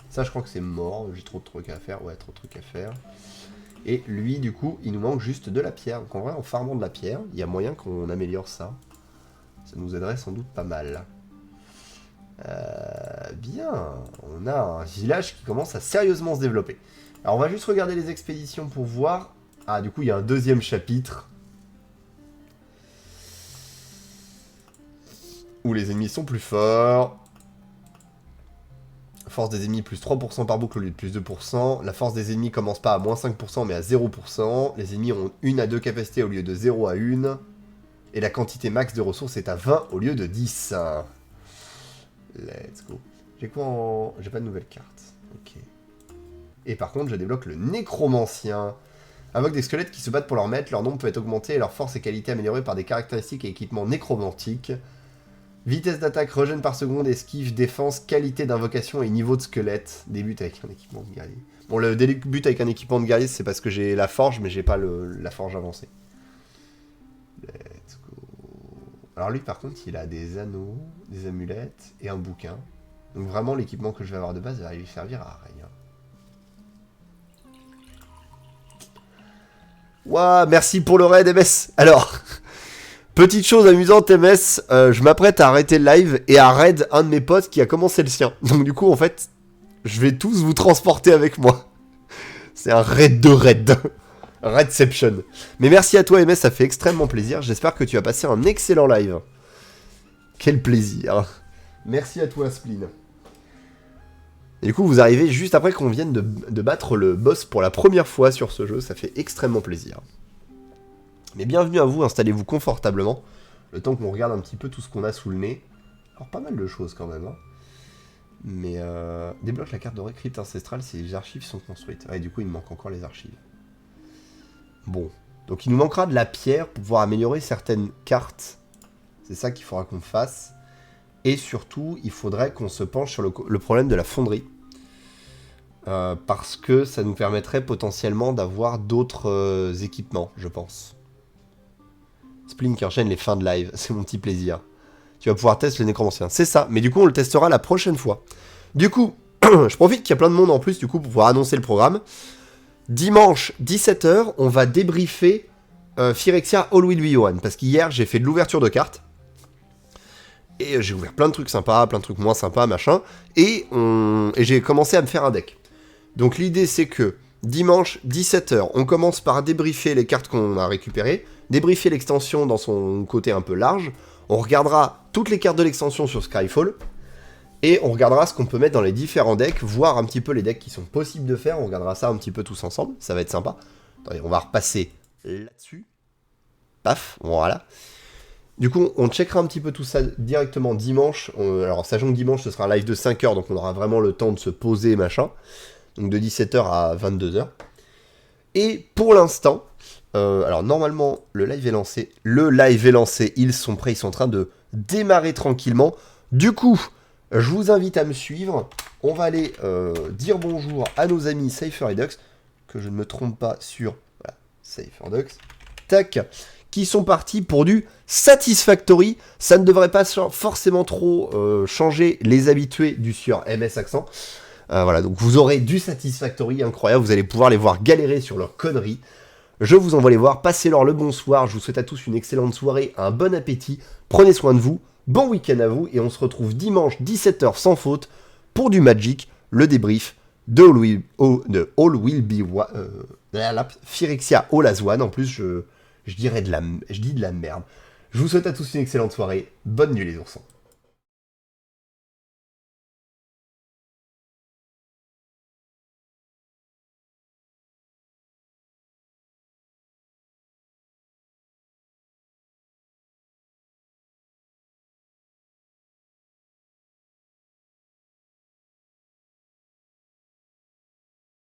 Ça, je crois que c'est mort. J'ai trop de trucs à faire. Ouais, trop de trucs à faire. Et lui, du coup, il nous manque juste de la pierre. Donc en vrai, en farmant de la pierre, il y a moyen qu'on améliore ça. Ça nous aiderait sans doute pas mal. Bien. On a un village qui commence à sérieusement se développer. Alors, on va juste regarder les expéditions pour voir. Ah, du coup, il y a un deuxième chapitre. Où les ennemis sont plus forts. Force des ennemis plus 3% par boucle au lieu de plus 2%. La force des ennemis commence pas à moins 5% mais à 0%. Les ennemis ont 1 à 2 capacités au lieu de 0 à 1. Et la quantité max de ressources est à 20 au lieu de 10. Let's go. J'ai quoi en... J'ai pas de nouvelle carte. Ok. Et par contre, je débloque le nécromancien. Invoque des squelettes qui se battent pour leur maître. Leur nombre peut être augmenté et leur force et qualité améliorée par des caractéristiques et équipements nécromantiques. Vitesse d'attaque, regen par seconde, esquive, défense, qualité d'invocation et niveau de squelette. Débute avec un équipement de guerrier. Bon, le début avec un équipement de guerrier, c'est parce que j'ai la forge, mais j'ai pas la forge avancée. Let's go. Alors lui, par contre, il a des anneaux, des amulettes et un bouquin. Donc vraiment, l'équipement que je vais avoir de base va lui servir à rien. Ouah, merci pour le raid, MS. Alors, petite chose amusante, MS, je m'apprête à arrêter le live et à raid un de mes potes qui a commencé le sien. Donc du coup, en fait, je vais tous vous transporter avec moi. C'est un raid de raid. Raidception. Mais merci à toi, MS, ça fait extrêmement plaisir. J'espère que tu as passé un excellent live. Quel plaisir. Merci à toi, Spleen. Et du coup, vous arrivez juste après qu'on vienne de battre le boss pour la première fois sur ce jeu. Ça fait extrêmement plaisir. Mais bienvenue à vous, installez-vous confortablement. Le temps qu'on regarde un petit peu tout ce qu'on a sous le nez. Alors, pas mal de choses quand même. Hein. Mais débloque la carte dorée crypte ancestrale si les archives sont construites. Ouais, du coup, il me manque encore les archives. Bon. Donc, il nous manquera de la pierre pour pouvoir améliorer certaines cartes. C'est ça qu'il faudra qu'on fasse. Et surtout, il faudrait qu'on se penche sur le problème de la fonderie. Parce que ça nous permettrait potentiellement d'avoir d'autres équipements, je pense. Spleen qui enchaîne les fins de live, c'est mon petit plaisir. Tu vas pouvoir tester le nécromancien. C'est ça, mais du coup on le testera la prochaine fois. Du coup, je profite qu'il y a plein de monde en plus du coup pour pouvoir annoncer le programme. Dimanche 17h, on va débriefer Phyrexia All Will Be One. Parce qu'hier j'ai fait de l'ouverture de cartes. Et j'ai ouvert plein de trucs sympas, plein de trucs moins sympas, machin. Et j'ai commencé à me faire un deck. Donc l'idée c'est que dimanche 17h, on commence par débriefer les cartes qu'on a récupérées, débriefer l'extension dans son côté un peu large, on regardera toutes les cartes de l'extension sur Skyfall, et on regardera ce qu'on peut mettre dans les différents decks, voir un petit peu les decks qui sont possibles de faire, on regardera ça un petit peu tous ensemble, ça va être sympa. Attendez, on va repasser là-dessus. Paf, voilà. Du coup, on checkera un petit peu tout ça directement dimanche. Alors, sachant que dimanche, ce sera un live de 5h, donc on aura vraiment le temps de se poser, machin. Donc de 17h à 22h. Et pour l'instant, alors normalement, le live est lancé. Ils sont prêts, ils sont en train de démarrer tranquillement. Du coup, je vous invite à me suivre. On va aller dire bonjour à nos amis Cypher et Dux, que je ne me trompe pas sur... Voilà, Cypher Dux. Tac. Qui sont partis pour du Satisfactory. Ça ne devrait pas forcément trop changer les habitués du sur MS Accent. Voilà, donc vous aurez du Satisfactory incroyable. Vous allez pouvoir les voir galérer sur leurs conneries. Je vous envoie les voir. Passez-leur le bonsoir. Je vous souhaite à tous une excellente soirée, un bon appétit. Prenez soin de vous. Bon week-end à vous. Et on se retrouve dimanche 17h sans faute pour du Magic, le débrief de All Will Be Phyrexia All As One. En plus, je dis de la merde. Je vous souhaite à tous une excellente soirée. Bonne nuit les oursons.